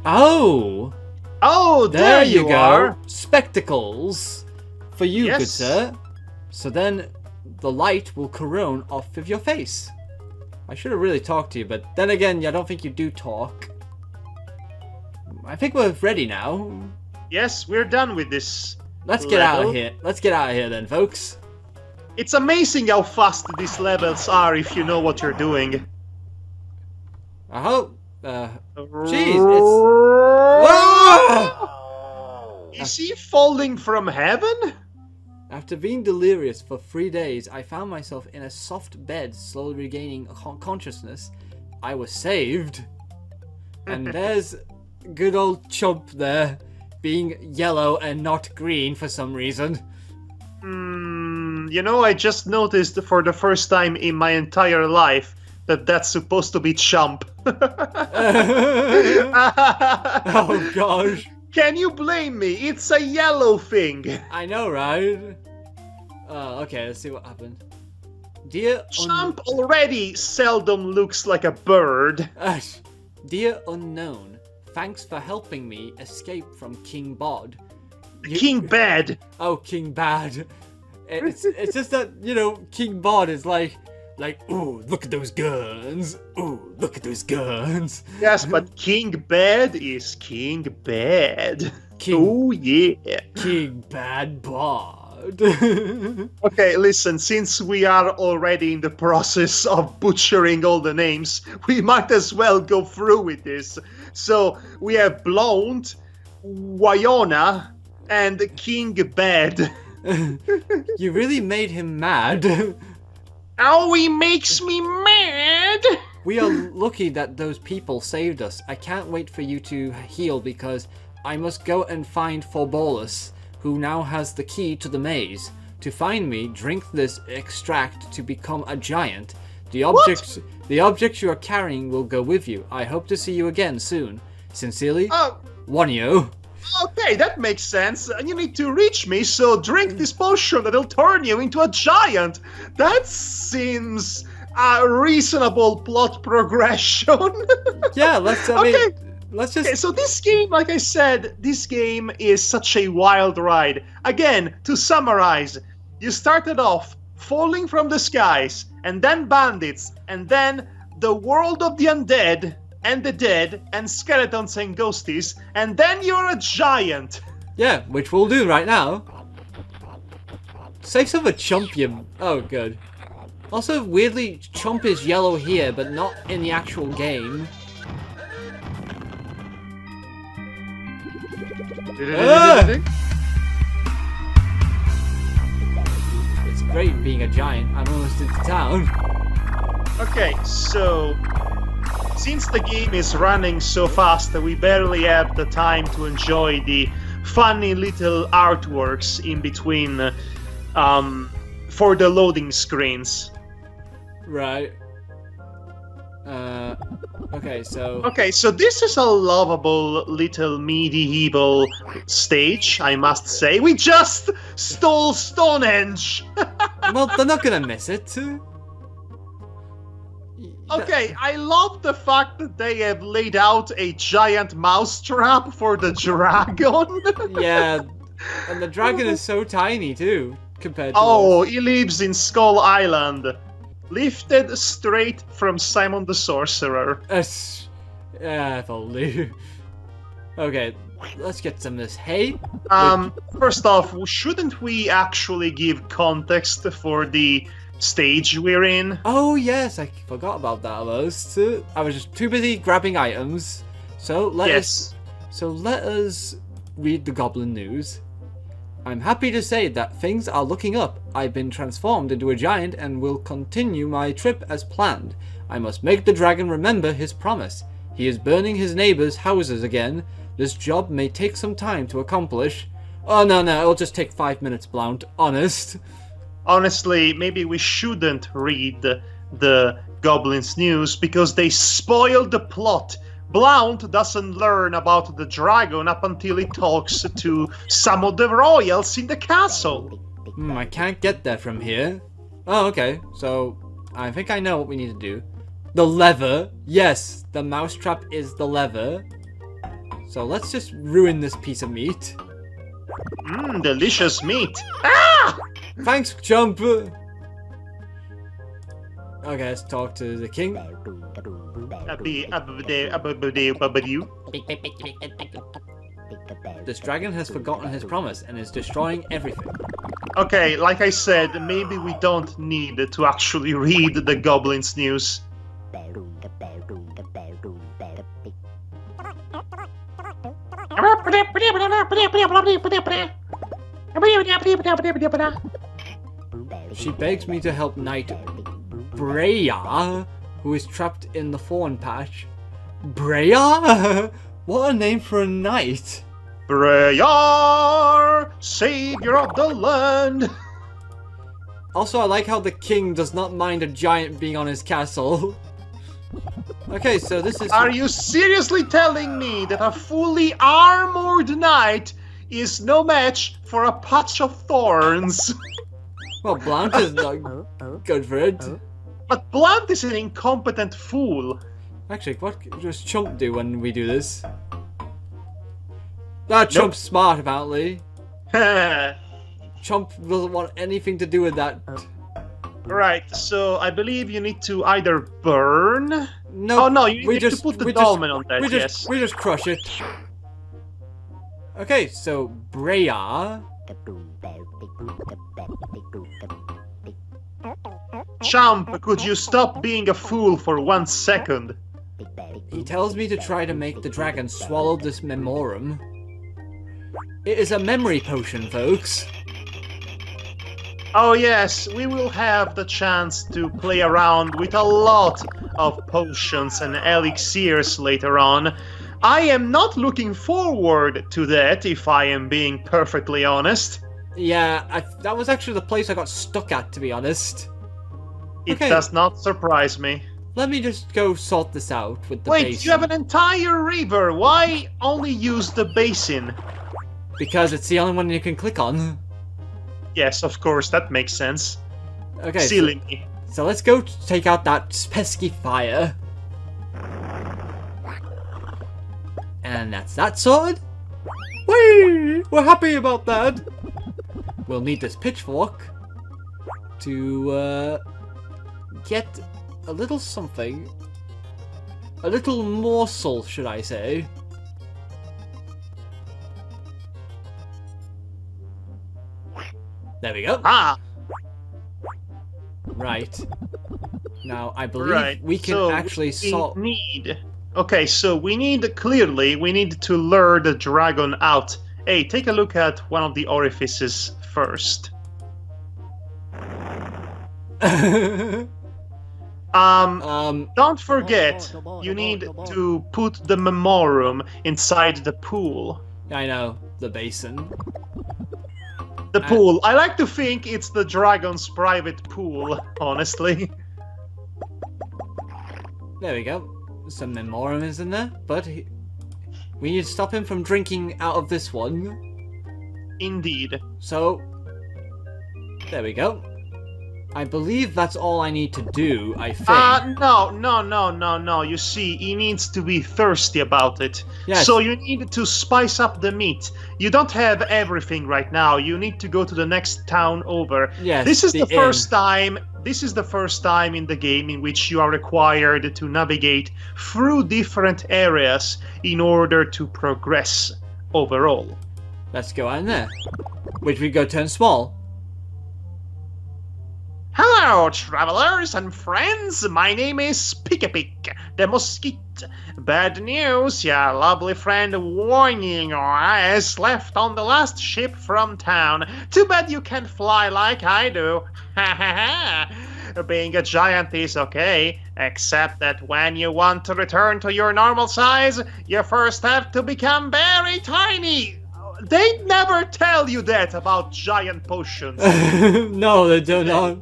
S1: Oh!
S4: Oh, there you
S1: go!
S4: are.
S1: Spectacles! For you,
S4: Yes.
S1: good sir. So then the light will corone off of your face. I should have really talked to you, but then again, I don't think you do talk. I think we're ready now.
S4: Yes, we're done with this.
S1: Let's get out of
S4: level.
S1: here. Let's get out of here then, folks.
S4: It's amazing how fast these levels are if you know what you're doing.
S1: I hope. Jeez, it's. Ah!
S4: Is he falling from heaven?
S1: After being delirious for 3 days, I found myself in a soft bed, slowly regaining consciousness. I was saved. And there's good old Chump there, being yellow and not green for some reason.
S4: You know, I just noticed for the first time in my entire life that that's supposed to be Chump.
S1: Oh gosh.
S4: Can you blame me? It's a yellow thing.
S1: I know, right? Okay, let's see what happened. Dear
S4: Chump already seldom looks like a bird.
S1: Dear Unknown, thanks for helping me escape from King Bod.
S4: King Bad.
S1: Oh, King Bad. It's just that, you know, King Bod is like, ooh, look at those guns. Ooh, look at those guns.
S4: Yes, but King Bad is King Bad. Oh, yeah.
S1: King Bad Bod. god.
S4: Okay, listen, since we are already in the process of butchering all the names, we might as well go through with this. So, we have Blount, Wyona, and King Bed.
S1: You really made him mad.
S4: Oh, he makes me mad!
S1: We are lucky that those people saved us. I can't wait for you to heal because I must go and find Forbolus, who now has the key to the maze. To find me, drink this extract to become a giant. The objects you are carrying will go with you. I hope to see you again soon. Sincerely, Wanyo.
S4: Okay, that makes sense. And you need to reach me, so drink this potion that'll turn you into a giant. That seems a reasonable plot progression.
S1: Yeah, let's just...
S4: Okay, so this game, like I said, this game is such a wild ride. Again, to summarize, you started off falling from the skies, and then bandits, and then the world of the undead, and the dead, and skeletons and ghosties, and then you're a giant.
S1: Yeah, which we'll do right now. Say some of Chump, you... Oh, good. Also, weirdly, Chump is yellow here, but not in the actual game. It's great being a giant. I'm almost into town.
S4: Okay, so since the game is running so fast that we barely have the time to enjoy the funny little artworks in between for the loading screens.
S1: Right. Okay, so...
S4: Okay, so this is a lovable little medieval stage, I must say. We just stole Stonehenge!
S1: Well, they're not gonna miss it.
S4: Okay, I love the fact that they have laid out a giant mousetrap for the dragon.
S1: Yeah, and the dragon is so tiny too, compared to
S4: Oh,
S1: us.
S4: he lives in Skull Island. Lifted straight from Simon the Sorcerer.
S1: Yeah, if only. Okay, let's get some of this hay.
S4: First off, shouldn't we actually give context for the stage we're in?
S1: Oh yes, I forgot about that almost. I was just too busy grabbing items. So let us read the Goblin news. I'm happy to say that things are looking up. I've been transformed into a giant and will continue my trip as planned. I must make the dragon remember his promise. He is burning his neighbors' houses again. This job may take some time to accomplish. Oh no, it'll just take 5 minutes, Blount. Honest.
S4: Honestly, maybe we shouldn't read the Goblins news because they spoiled the plot. Blount doesn't learn about the dragon up until he talks to some of the royals in the castle.
S1: I can't get that from here. Oh, okay. So, I think I know what we need to do. The lever. Yes, the mousetrap is the lever. So let's just ruin this piece of meat.
S4: Delicious meat. Ah!
S1: Thanks, Chump. Okay, let's talk to the king. This dragon has forgotten his promise and is destroying everything.
S4: Okay, like I said, maybe we don't need to actually read the Goblins news.
S1: She begs me to help Knight Breya, who is trapped in the thorn patch. Breya? What a name for a knight!
S4: Breya, savior of the land!
S1: Also, I like how the king does not mind a giant being on his castle. Okay, so this is...
S4: Are you seriously telling me that a fully armored knight is no match for a patch of thorns?
S1: Well, Blount is not good for it.
S4: But Blount is an incompetent fool.
S1: Actually, what does Chump do when we do this? Chump's smart, apparently. Chump doesn't want anything to do with that.
S4: Right, so I believe you need to either burn...
S1: No,
S4: oh no, you need to put the dolmen on that,
S1: we just crush it. Okay, so Breya
S4: Champ, could you stop being a fool for 1 second?
S1: He tells me to try to make the dragon swallow this memorum. It is a memory potion, folks.
S4: Oh yes, we will have the chance to play around with a lot of potions and elixirs later on. I am not looking forward to that, if I am being perfectly honest.
S1: Yeah, that was actually the place I got stuck at, to be honest.
S4: It does not surprise me.
S1: Let me just go sort this out with the basin.
S4: Wait, you have an entire river. Why only use the basin?
S1: Because it's the only one you can click on.
S4: Yes, of course, that makes sense.
S1: Okay,
S4: Silly me.
S1: So let's go take out that pesky fire. And that's that sorted. Whee! We're happy about that. We'll need this pitchfork to get a little something. A little morsel, should I say. There we go.
S4: Ah!
S1: Right. Now, I believe we can actually solve...
S4: Okay, so we need to lure the dragon out. Hey, take a look at one of the orifices first. Don't forget, you need to put the memorum inside the pool.
S1: I know, the basin.
S4: The pool. I like to think it's the dragon's private pool, honestly.
S1: There we go. Some memorum is in there, but we need to stop him from drinking out of this one.
S4: Indeed.
S1: So, there we go. I believe that's all I need to do, I think.
S4: No. You see, he needs to be thirsty about it.
S1: Yes.
S4: So you need to spice up the meat. You don't have everything right now. You need to go to the next town over.
S1: Yes,
S4: This is the first time in the game in which you are required to navigate through different areas in order to progress overall.
S1: Let's go in there. Which we go turn small.
S4: Hello, travelers and friends. My name is Pick-a-Pick, the Mosquito. Bad news, your lovely friend Warning is left on the last ship from town. Too bad you can't fly like I do. Ha ha ha. Being a giant is okay, except that when you want to return to your normal size, you first have to become very tiny. They never tell you that about giant potions.
S1: No, they do not.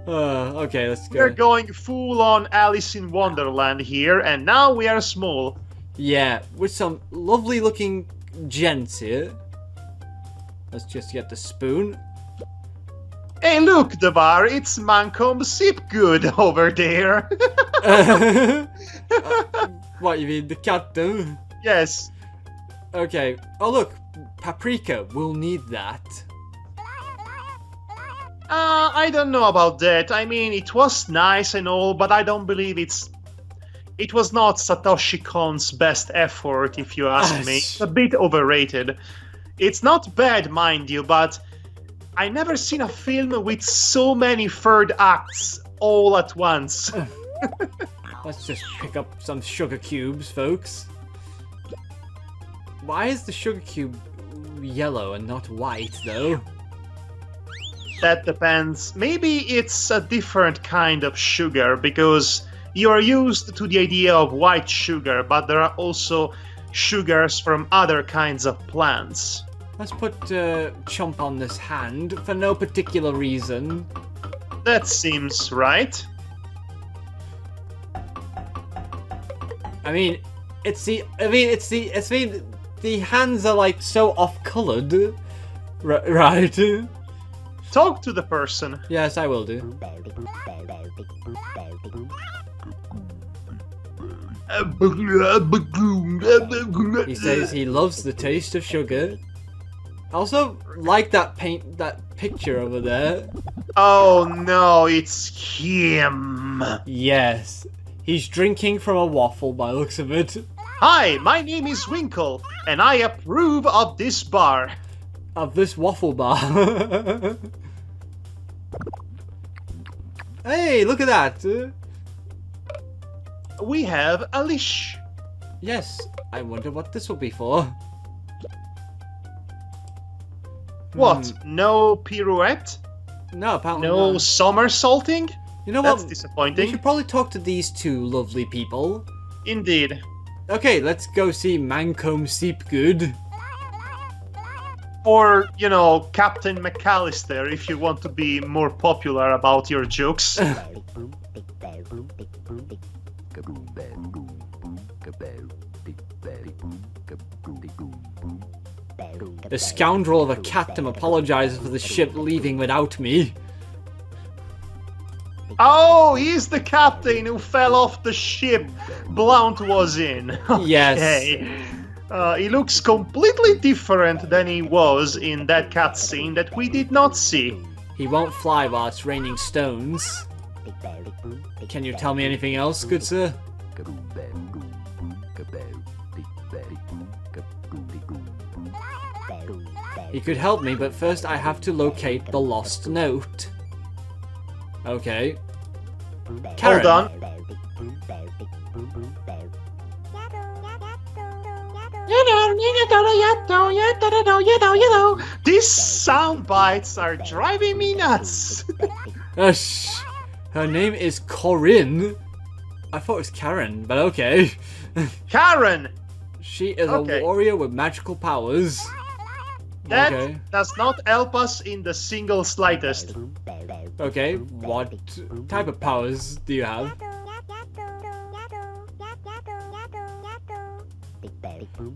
S1: Okay, let's go.
S4: We're going full on Alice in Wonderland here, and now we are small.
S1: Yeah, with some lovely looking gents here. Let's just get the spoon.
S4: Hey, look, Devar, it's Mancomb Sipgood over there.
S1: What, you mean the captain?
S4: Yes.
S1: Okay. Oh, look, paprika. We'll need that.
S4: I don't know about that. I mean, it was nice and all, but I don't believe it was not Satoshi Kon's best effort, if you ask me. It's a bit overrated. It's not bad, mind you, but I never seen a film with so many third acts all at once.
S1: Let's just pick up some sugar cubes, folks. Why is the sugar cube yellow and not white, though?
S4: That depends. Maybe it's a different kind of sugar, because you are used to the idea of white sugar, but there are also sugars from other kinds of plants.
S1: Let's put Chomp on this hand for no particular reason.
S4: That seems right.
S1: I mean, the hands are like so off-colored, right?
S4: Talk to the person.
S1: Yes, I will do. He says he loves the taste of sugar. I also like that picture over there.
S4: Oh no, it's him.
S1: Yes, he's drinking from a waffle by the looks of it.
S4: Hi, my name is Winkle, and I approve of this bar.
S1: of this waffle bar. Hey, look at that!
S4: We have a leash.
S1: Yes, I wonder what this will be for.
S4: What? No pirouette?
S1: No, apparently
S4: No
S1: not.
S4: somersaulting?
S1: You know
S4: That's
S1: what?
S4: disappointing.
S1: We should probably talk to these two lovely people.
S4: Indeed.
S1: Okay, let's go see Mancomb Seepgood.
S4: Or, you know, Captain McAllister, if you want to be more popular about your jokes.
S1: The scoundrel of a captain apologizes for the ship leaving without me.
S4: Oh, he's the captain who fell off the ship Blount was in.
S1: Yes.
S4: Okay. He looks completely different than he was in that cutscene that we did not see.
S1: He won't fly while it's raining stones. Can you tell me anything else, good sir? He could help me, but first I have to locate the lost note. Okay. Karen.
S4: Hold on. These sound bites are driving me nuts.
S1: Shh. Her name is Corinne. I thought it was Karen, but okay.
S4: Karen!
S1: She is
S4: Okay.
S1: a warrior with magical powers.
S4: That
S1: Okay.
S4: does not help us in the single slightest.
S1: Okay, what type of powers do you have?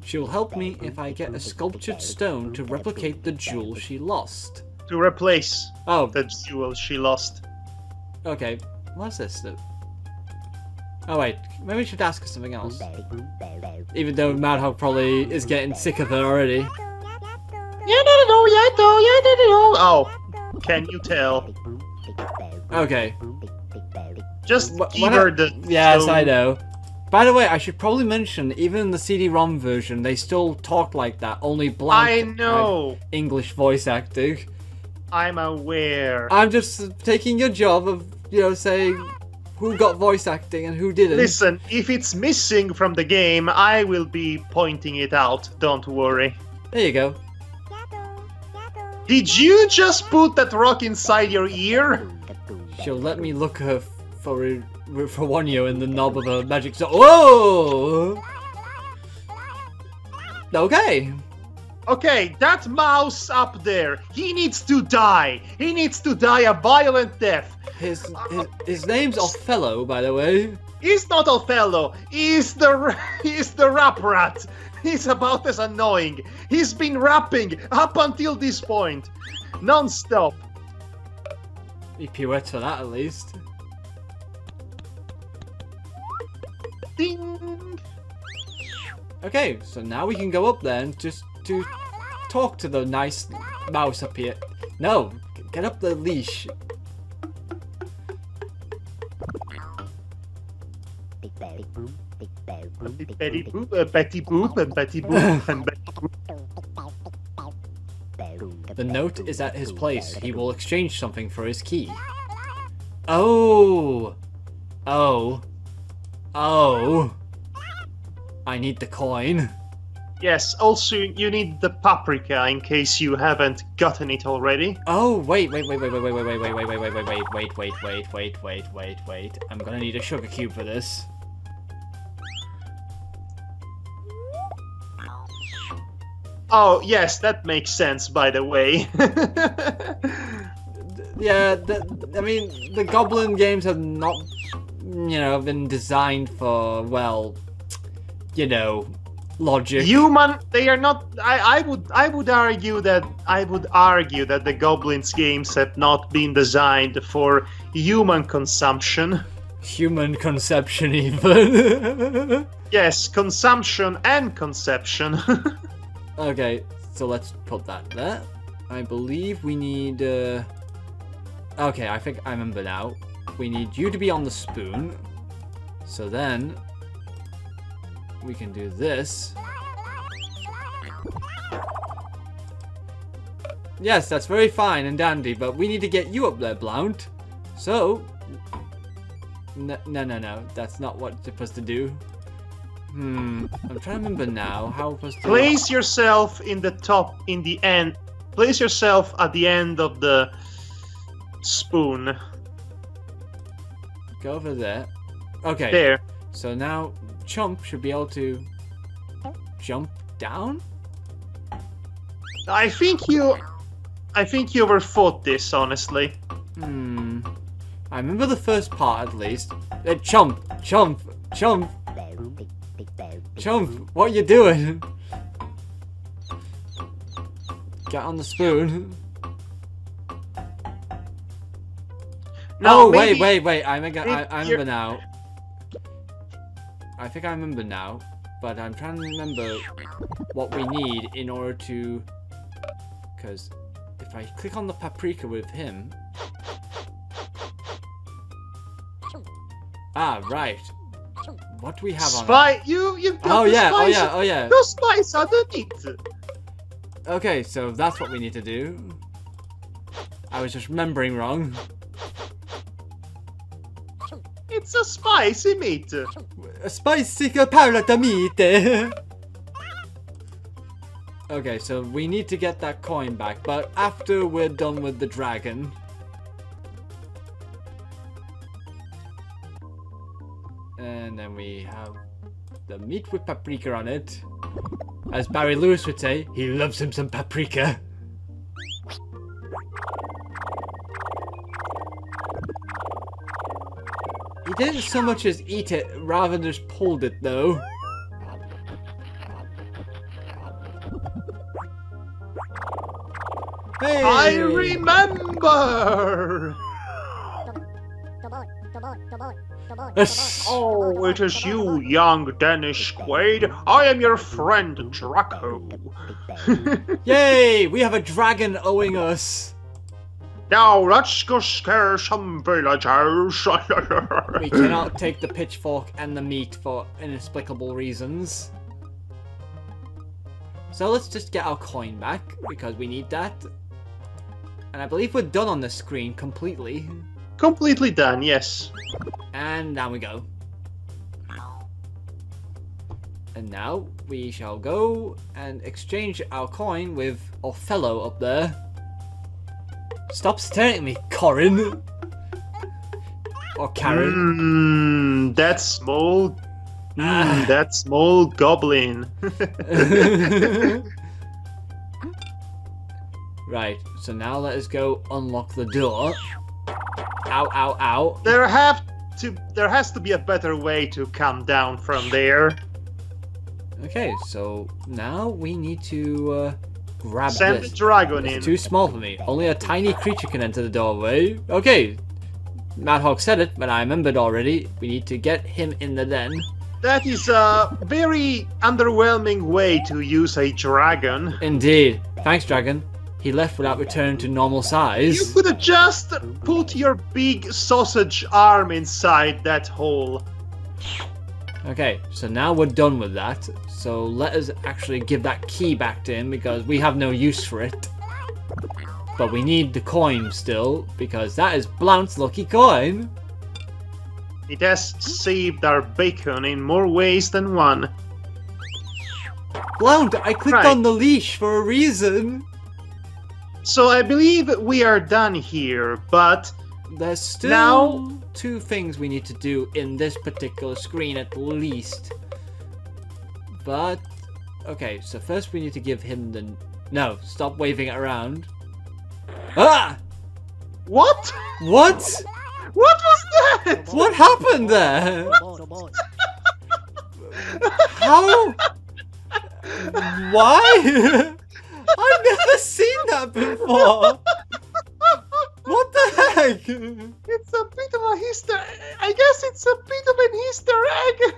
S1: She'll help me if I get a sculptured stone to replicate the jewel she lost.
S4: To replace
S1: Oh,
S4: the jewel she lost.
S1: okay. What's this? Oh wait, maybe we should ask her something else. Even though Madhog probably is getting sick of her already.
S4: Oh, can you tell?
S1: Okay.
S4: Just
S1: What-
S4: give
S1: what
S4: her
S1: I-
S4: the
S1: Yes,
S4: stone.
S1: I know. By the way, I should probably mention, even in the CD-ROM version, they still talk like that. Only Blount
S4: I
S1: had
S4: know.
S1: English voice acting.
S4: I'm aware.
S1: I'm just taking your job of, you know, saying who got voice acting and who didn't.
S4: Listen, if it's missing from the game, I will be pointing it out. Don't worry.
S1: There you go.
S4: Did you just put that rock inside your ear?
S1: She'll let me look her for one year in the knob of her magic sword. Whoa! Okay.
S4: Okay, that mouse up there, he needs to die. He needs to die a violent death.
S1: His name's Othello, by the way.
S4: He's not Othello. He's the rap rat. He's about as annoying. He's been rapping up until this point, non-stop.
S1: He pirouettes for that, at least.
S4: Ding.
S1: Okay, so now we can go up there and just to talk to the nice mouse up here. No, get up the leash.
S4: Betty Boop, Betty Boop, and Betty Boop, and Betty Boop.
S1: The note is at his place. He will exchange something for his key. Oh! Oh. Oh. I need the coin.
S4: Yes, also you need the paprika in case you haven't gotten it already.
S1: Oh, wait. I'm gonna need a sugar cube for this.
S4: Oh, yes, that makes sense, by the way.
S1: Yeah, I mean, the Goblin games have not, you know, been designed for, well, you know, logic.
S4: They are not. I would argue that the Goblins games have not been designed for human consumption.
S1: Human conception, even.
S4: Yes, consumption and conception.
S1: Okay, so let's put that there. I believe we need, okay, I think I remember now. We need you to be on the spoon. So then, we can do this. Yes, that's very fine and dandy, but we need to get you up there, Blount. So... No, that's not what you're supposed to do. I'm trying to remember now how we're supposed to...
S4: Place yourself in the top, in the end. Place yourself at the end of the spoon.
S1: Go over there. Okay.
S4: There.
S1: So now Chump should be able to jump down?
S4: I think you overthought this, honestly.
S1: I remember the first part at least. Chump! Chump! Chump! Chump! What are you doing? Get on the spoon.
S4: No,
S1: oh,
S4: maybe,
S1: wait. I remember now. I think I remember now. But I'm trying to remember what we need in order to... Because if I click on the paprika with him... Ah, right. What do we have on it?
S4: You've got
S1: Oh
S4: the
S1: yeah,
S4: spice.
S1: oh yeah.
S4: No spice underneath.
S1: Okay, so that's what we need to do. I was just remembering wrong.
S4: It's a spicy meat.
S1: A spicy parla da meat. Okay, so we need to get that coin back, but after we're done with the dragon. And then we have the meat with paprika on it. As Barry Lewis would say, he loves him some paprika. He didn't so much as eat it, rather than just pulled it though. Hey!
S4: I remember! Oh, it is you, young Danish Quaid. I am your friend, Draco.
S1: Yay! We have a dragon owing us.
S4: Now let's go scare some villagers.
S1: We cannot take the pitchfork and the meat for inexplicable reasons. So let's just get our coin back, because we need that. And I believe we're done on the screen completely.
S4: Completely done, yes.
S1: And down we go. And now we shall go and exchange our coin with Othello up there. Stop staring at me, Corin. Or Karen.
S4: That small goblin.
S1: Right, so now let us go unlock the door. Ow, ow, ow.
S4: There has to be a better way to come down from there.
S1: Okay, so now we need to grab
S4: Send
S1: this.
S4: the dragon
S1: It's
S4: in.
S1: too small for me. Only a tiny creature can enter the doorway. Okay, Madhog said it, but I remembered already. We need to get him in the den.
S4: That is a very underwhelming way to use a dragon.
S1: Indeed. Thanks, dragon. He left without returning to normal size.
S4: You could have just put your big sausage arm inside that hole.
S1: Okay, so now we're done with that. So let us actually give that key back to him because we have no use for it. But we need the coin still because that is Blount's lucky coin.
S4: It has saved our bacon in more ways than one.
S1: Blount, I clicked
S4: Right.
S1: on the leash for a reason.
S4: So I believe we are done here, but
S1: There's still
S4: Now-
S1: two things we need to do in this particular screen at least. But, okay, so first we need to give him the... No, stop waving it around. Ah!
S4: what?
S1: What?
S4: What was that?
S1: What happened there? How? Why? I've never seen that before. What the heck?
S4: It's a bit of a Easter. I guess it's a bit of an Easter egg.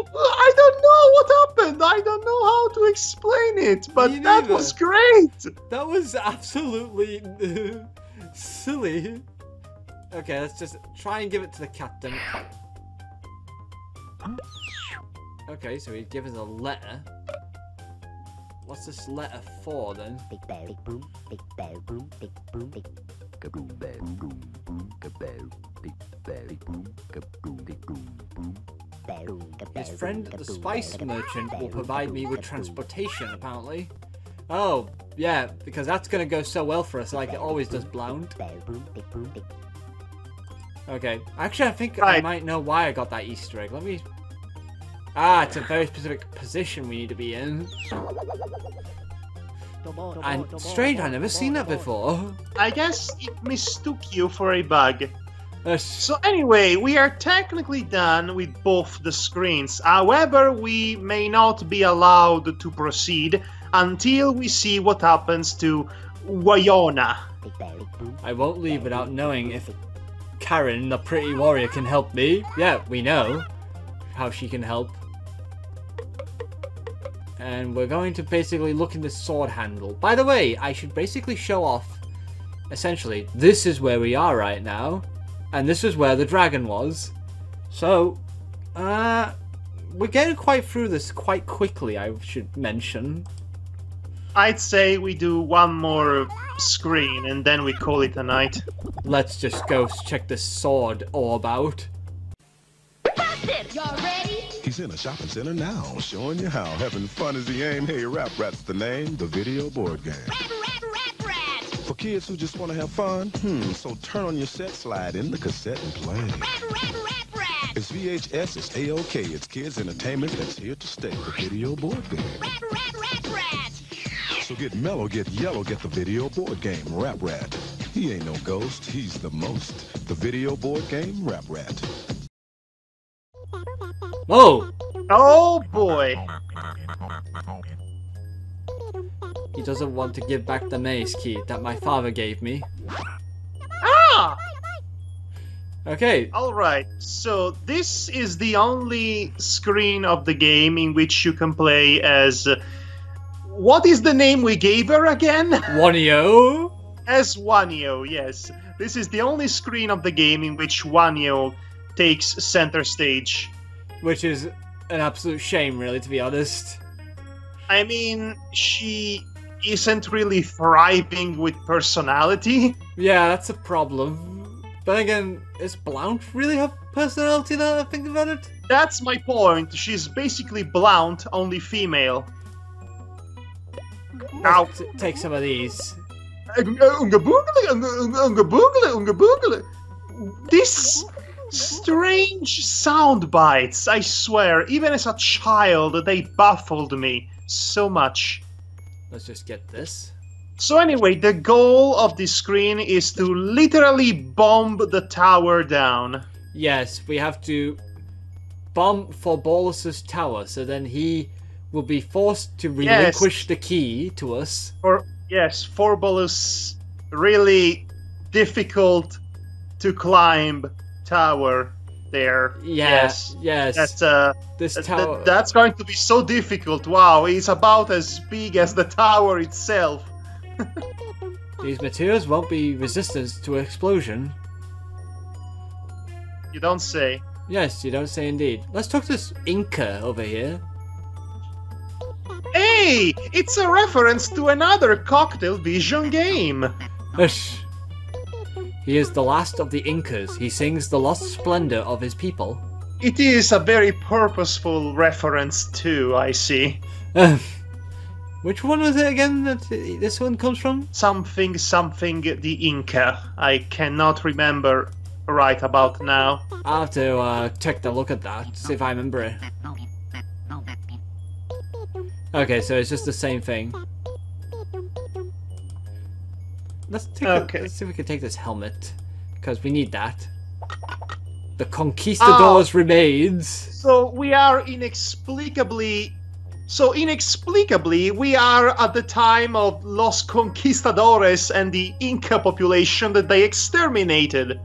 S4: I don't know what happened. I don't know how to explain it, but
S1: Me
S4: that
S1: neither.
S4: was great.
S1: That was absolutely silly. Okay, let's just try and give it to the captain. Okay, so he gave us a letter. What's this letter for then?
S8: Big bow, big boom, big bow, boom, big boom, big kaboom, boom, boom, boom, kabow, big bow, big boom, kaboom, big boom, boom.
S1: His friend, the spice merchant, will provide me with transportation, apparently. Oh, yeah, because that's gonna go so well for us, like it always does, Blount. Okay, actually, I think I might know why I got that Easter egg. Let me... Ah, it's a very specific position we need to be in. And strange, I've never seen that before.
S4: I guess it mistook you for a bug.
S1: Yes.
S4: So anyway, we are technically done with both the screens. However, we may not be allowed to proceed until we see what happens to Wynonna.
S1: I won't leave without knowing if Karen, the pretty warrior, can help me. Yeah, we know how she can help. And we're going to basically look in the sword handle. By the way, I should basically show off, essentially, this is where we are right now. And this is where the dragon was. So, we're getting quite through this quite quickly, I should mention.
S4: I'd say we do one more screen and then we call it a night.
S1: Let's just go check this sword orb out.
S9: Y'all ready?
S10: He's in a shopping center now, showing you how. Having fun is the aim. Hey, Rap Rat's the name, the video board game.
S9: Rap!
S10: For kids who just want to have fun, so turn on your set, slide in the cassette and play.
S9: Rap!
S10: It's VHS, it's A-OK, it's kids' entertainment that's here to stay, the video board game.
S9: Rap!
S10: So get mellow, get yellow, get the video board game, Rap Rat. He ain't no ghost, he's the most. The video board game, Rap Rat.
S1: Whoa!
S4: Oh boy!
S1: He doesn't want to give back the maze key that my father gave me.
S4: Ah!
S1: Okay.
S4: Alright, so this is the only screen of the game in which you can play as... what is the name we gave her again?
S1: Wanyo?
S4: As Wanyo, yes. This is the only screen of the game in which Wanyo takes center stage.
S1: Which is an absolute shame, really, to be honest.
S4: I mean, she isn't really thriving with personality.
S1: Yeah, that's a problem. But again, does Blount really have personality now that I think about it?
S4: That's my point. She's basically Blount, only female. Now,
S1: take some of these.
S4: This strange sound bites, I swear, even as a child, they baffled me so much.
S1: Let's just get this.
S4: So anyway, the goal of this screen is to literally bomb the tower down.
S1: Yes, we have to bomb Forbolus's tower, so then he will be forced to relinquish the key to us.
S4: Forbolus, really difficult to climb tower there.
S1: Yeah, yes.
S4: That's going to be so difficult. Wow, it's about as big as the tower itself.
S1: These materials won't be resistant to explosion.
S4: You don't say.
S1: Yes, you don't say indeed. Let's talk to this Inca over here.
S4: Hey! It's a reference to another Cocktail Vision game!
S1: Hush. He is the last of the Incas. He sings the lost splendor of his people.
S4: It is a very purposeful reference too, I see.
S1: Which one was it again that this one comes from?
S4: Something the Inca. I cannot remember right about now.
S1: I'll have to take a look at that, see if I remember it. Okay, so it's just the same thing. Let's see if we can take this helmet, because we need that. The Conquistador's remains.
S4: So we are inexplicably, we are at the time of Los Conquistadores and the Inca population that they exterminated.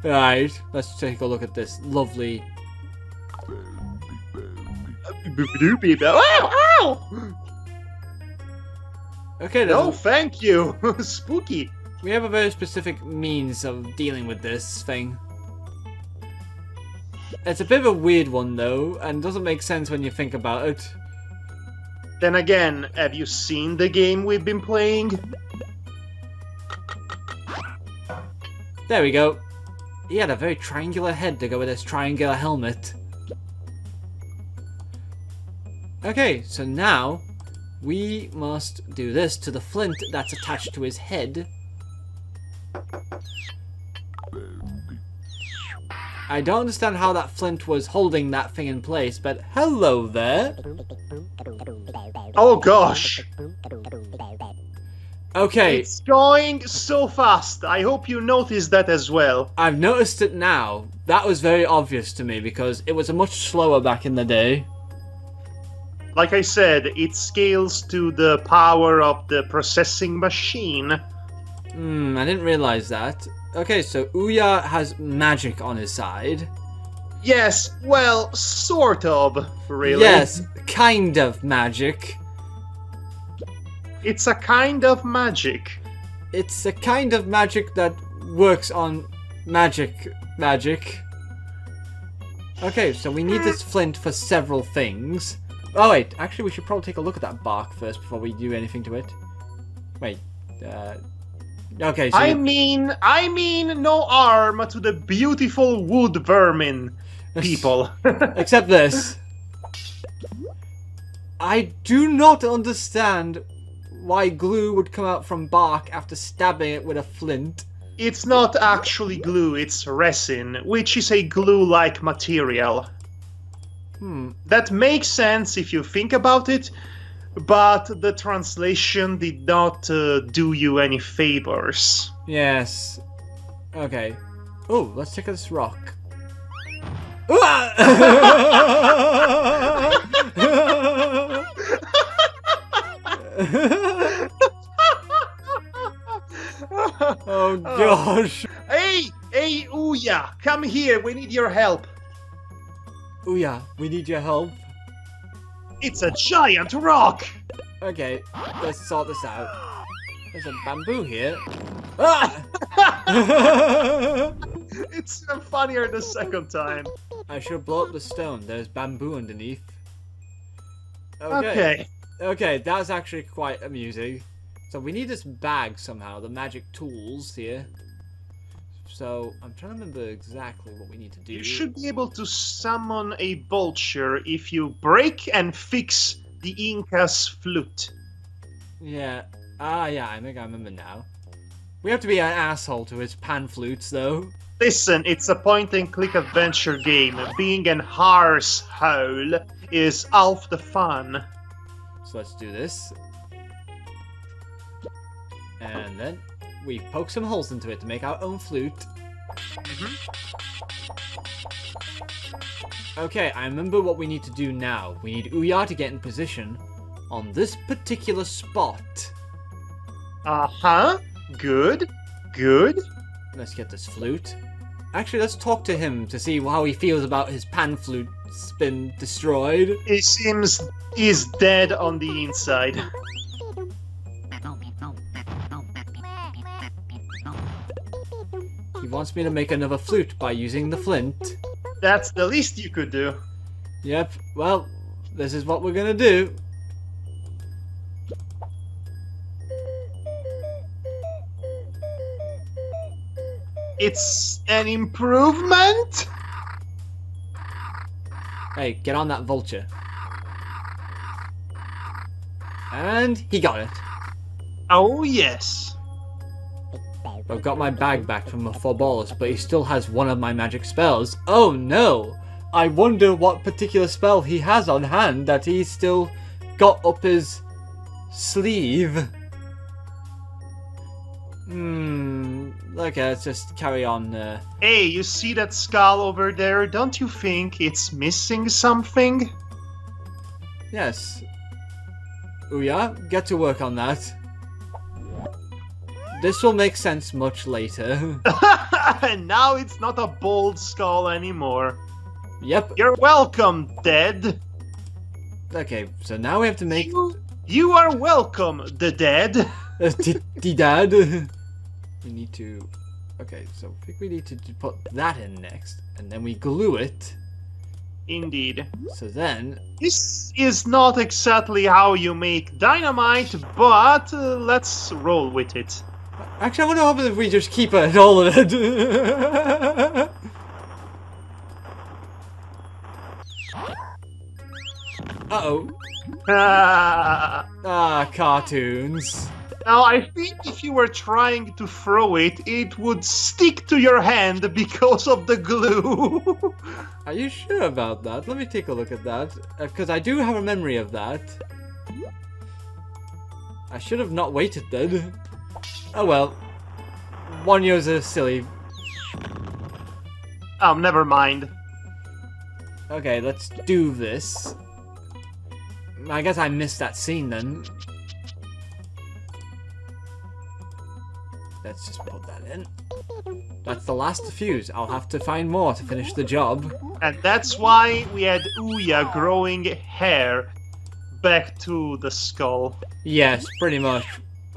S1: Right, let's take a look at this lovely...
S4: Ow!
S1: Okay,
S4: no, thank you. Spooky.
S1: We have a very specific means of dealing with this thing. It's a bit of a weird one though, and doesn't make sense when you think about it.
S4: Then again, have you seen the game we've been playing?
S1: There we go. He had a very triangular head to go with his triangular helmet. Okay, so now we must do this to the flint that's attached to his head. I don't understand how that flint was holding that thing in place, but hello there.
S4: Oh gosh.
S1: Okay.
S4: It's going so fast. I hope you noticed that as well.
S1: I've noticed it now. That was very obvious to me because it was much slower back in the day.
S4: Like I said, it scales to the power of the processing machine.
S1: I didn't realize that. Okay, so Ouya has magic on his side.
S4: Yes, well, sort of, really.
S1: Yes, kind of magic.
S4: It's a kind of magic.
S1: It's a kind of magic that works on magic. Okay, so we need this flint for several things. Oh wait, actually we should probably take a look at that bark first before we do anything to it. Wait, okay, so
S4: I mean, no harm to the beautiful wood vermin, people.
S1: Except this. I do not understand why glue would come out from bark after stabbing it with a flint.
S4: It's not actually glue, it's resin, which is a glue-like material. That makes sense if you think about it, but the translation did not do you any favors.
S1: Yes. Okay. Oh, let's check out this rock. Oh gosh.
S4: Hey, Ouya, come here, we need your help.
S1: Ouya, we need your help.
S4: It's a giant rock!
S1: Okay, let's sort this out. There's a bamboo here. Ah!
S4: It's funnier the second time.
S1: I should blow up the stone. There's bamboo underneath. Okay, that's actually quite amusing. So we need this bag somehow, the magic tools here. So I'm trying to remember exactly what we need to do.
S4: You should be able to summon a vulture if you break and fix the Inca's flute.
S1: Yeah. Yeah, I think I remember now. We have to be an asshole to his pan flutes, though.
S4: Listen, it's a point-and-click adventure game. Being an arsehole is half the fun.
S1: So let's do this. And then we poke some holes into it to make our own flute. Okay, I remember what we need to do now. We need Ouya to get in position on this particular spot.
S4: Uh-huh. Good.
S1: Let's get this flute. Actually, let's talk to him to see how he feels about his pan flute's been destroyed.
S4: He seems he's dead on the inside.
S1: He wants me to make another flute by using the flint.
S4: That's the least you could do.
S1: Yep, well, this is what we're gonna do.
S4: It's an improvement?
S1: Hey, get on that vulture. And he got it.
S4: Oh, yes.
S1: I've got my bag back from the Phobos, but he still has one of my magic spells. Oh no! I wonder what particular spell he has on hand that he's still got up his sleeve. Okay, let's just carry on.
S4: Hey, you see that skull over there? Don't you think it's missing something?
S1: Yes. Ouya, get to work on that. This will make sense much later.
S4: And now it's not a bold skull anymore.
S1: Yep.
S4: You're welcome, dead.
S1: Okay, so now we have to make...
S4: You are welcome, the dead.
S1: The dad. We need to... Okay, so I think we need to put that in next. And then we glue it
S4: Indeed.
S1: So then...
S4: This is not exactly how you make dynamite, but let's roll with it.
S1: Actually, I wonder what happens if we just keep it, all of it. Uh-oh. Cartoons.
S4: Now, I think if you were trying to throw it, it would stick to your hand because of the glue.
S1: Are you sure about that? Let me take a look at that. Because I do have a memory of that. I should have not waited then. Oh well. Wanyo's a silly.
S4: Never mind.
S1: Okay, let's do this. I guess I missed that scene then. Let's just put that in. That's the last fuse. I'll have to find more to finish the job.
S4: And that's why we had Ouya growing hair back to the skull.
S1: Yes, pretty much.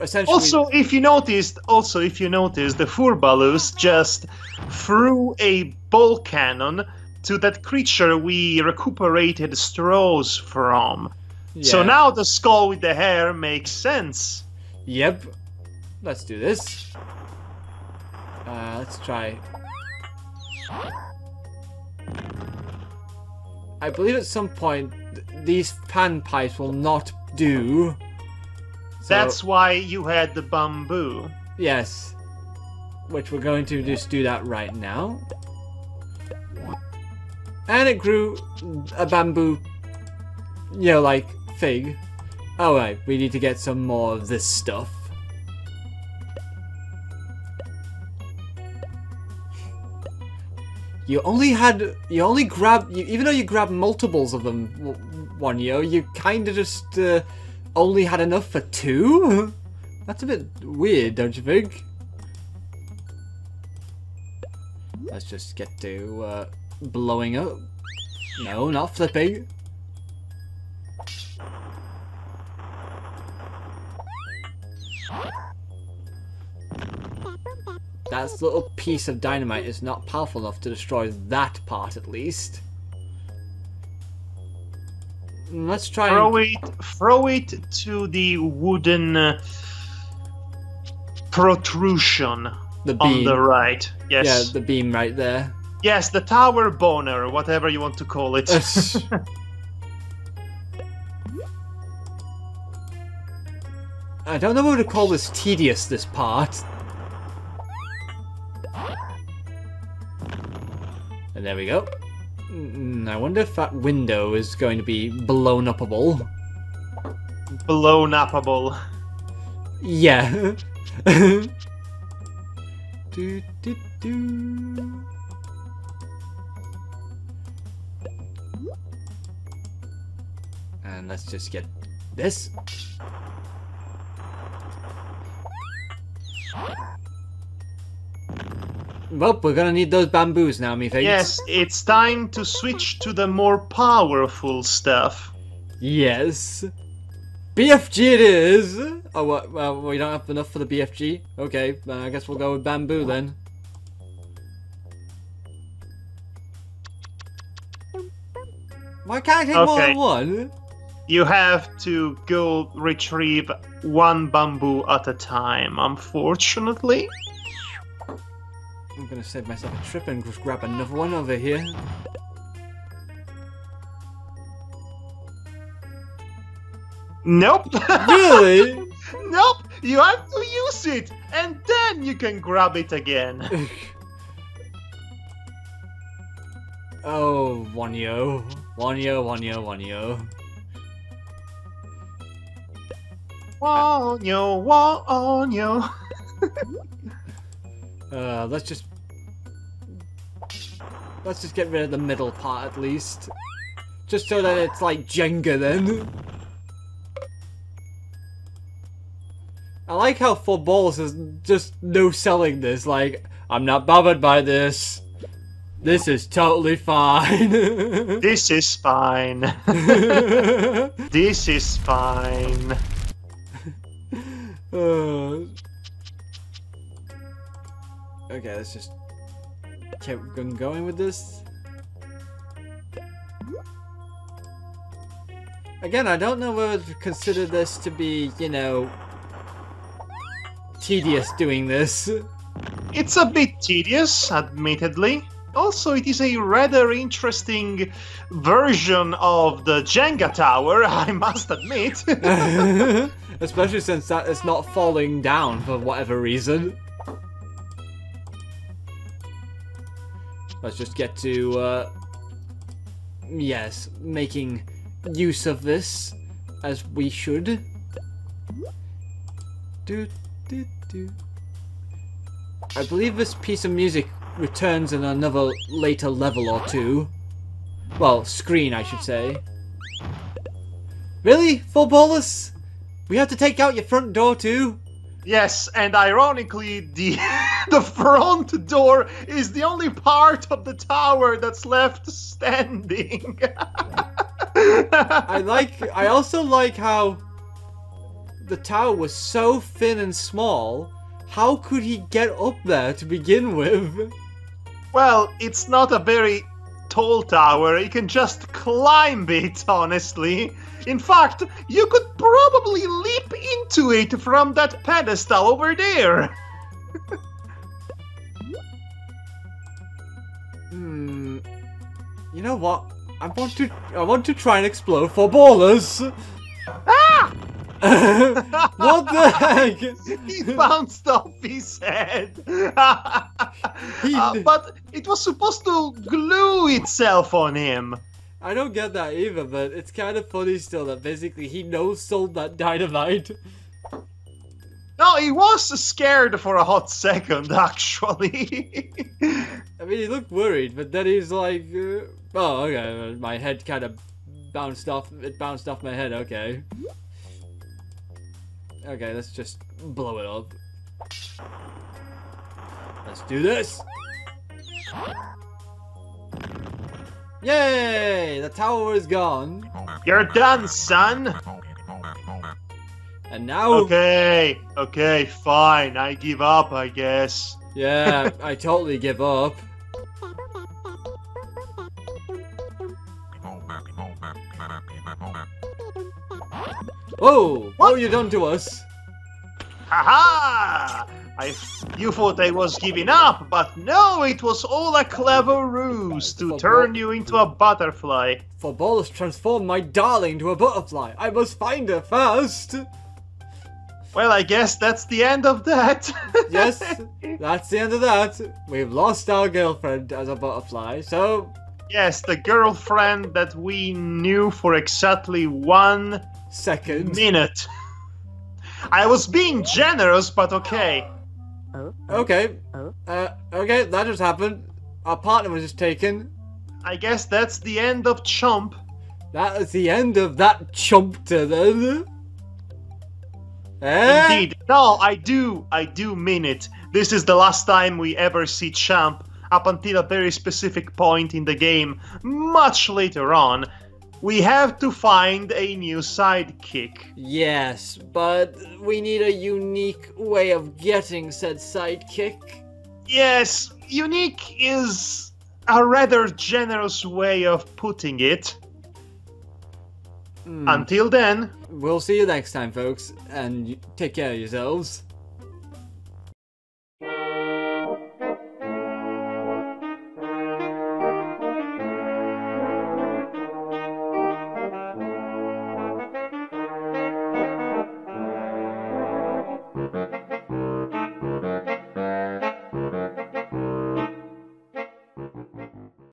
S1: Essentially.
S4: Also, if you noticed, the Furbalus just threw a ball cannon to that creature we recuperated straws from.
S1: Yeah.
S4: So now the skull with the hair makes sense.
S1: Yep. Let's do this. Let's try. I believe at some point these pan pipes will not do. So,
S4: that's why you had the bamboo.
S1: Yes. Which we're going to just do that right now. And it grew a bamboo, you know, like fig. Alright, we need to get some more of this stuff. even though you grabbed multiples of them, Wanyo, you kind of just only had enough for 2? That's a bit weird, don't you think? Let's just get to blowing up. No, not flipping. That little piece of dynamite is not powerful enough to destroy that part, at least. Let's try
S4: throw it to the wooden protrusion on the right. Yes.
S1: Yeah, the beam right there.
S4: Yes, the tower boner, whatever you want to call it.
S1: I don't know what to call this tedious, this part. And there we go. I wonder if that window is going to be blown upable.
S4: Blown upable.
S1: Yeah. do, do, do. And let's just get this. Well, we're gonna need those bamboos now, methinks.
S4: Yes, it's time to switch to the more powerful stuff.
S1: Yes. BFG it is! Oh, what? Well, we don't have enough for the BFG? Okay, I guess we'll go with bamboo then. Why can't I take more than one?
S4: You have to go retrieve one bamboo at a time, unfortunately.
S1: I'm gonna save myself a trip and just grab another one over here.
S4: Nope.
S1: Really?
S4: Nope. You have to use it, and then you can grab it again.
S1: Oh, Wanyo. Wanyo, Wanyo, Wanyo.
S4: Wanyo, Wanyo.
S1: Let's just get rid of the middle part at least. Just so that it's like Jenga then. I like how For Balls is just no selling this, like, I'm not bothered by this. This is totally fine.
S4: This is fine. This is fine.
S1: Okay, let's just keep going with this. Again, I don't know whether to consider this to be, you know, tedious doing this.
S4: It's a bit tedious, admittedly. Also, it is a rather interesting version of the Jenga tower, I must admit.
S1: Especially since that is not falling down for whatever reason. Let's just get to, yes, making use of this as we should. I believe this piece of music returns in another later level or two. Well, screen, I should say. Really? Full bolus? We have to take out your front door too?
S4: Yes, and ironically, the the front door is the only part of the tower that's left standing.
S1: I also like how the tower was so thin and small. How could he get up there to begin with?
S4: Well, it's not a very tall tower. You can just climb it, honestly. In fact, you could probably leap into it from that pedestal over there.
S1: You know what? I want to try and explode for ballers.
S4: Ah!
S1: What the heck?
S4: He bounced off his head. But it was supposed to glue itself on him.
S1: I don't get that either, but it's kind of funny still that basically he no-sold that dynamite.
S4: No, he was scared for a hot second, actually.
S1: I mean, he looked worried, but then he's like, oh, okay, my head kind of bounced off. It bounced off my head, okay. Okay, let's just blow it up. Let's do this. Yay! The tower is gone.
S4: You're done, son.
S1: And now...
S4: Okay, fine. I give up, I guess.
S1: Yeah, I totally give up. Oh! What have you done to us?
S4: Haha! You thought I was giving up, but no, it was all a clever ruse to turn you into a butterfly.
S1: For Bolus transformed my darling to a butterfly. I must find her first.
S4: Well, I guess that's the end of that.
S1: Yes, that's the end of that. We've lost our girlfriend as a butterfly, so...
S4: Yes, the girlfriend that we knew for exactly 1
S1: second.
S4: Minute. I was being generous, but okay.
S1: Okay. Okay, that just happened. Our partner was just taken.
S4: I guess that's the end of Chump.
S1: That is the end of that chumpter then. Eh?
S4: Indeed. No, I do mean it. This is the last time we ever see Champ, up until a very specific point in the game, much later on. We have to find a new sidekick.
S1: Yes, but we need a unique way of getting said sidekick.
S4: Yes, unique is a rather generous way of putting it. Until then...
S1: We'll see you next time, folks, and take care of yourselves.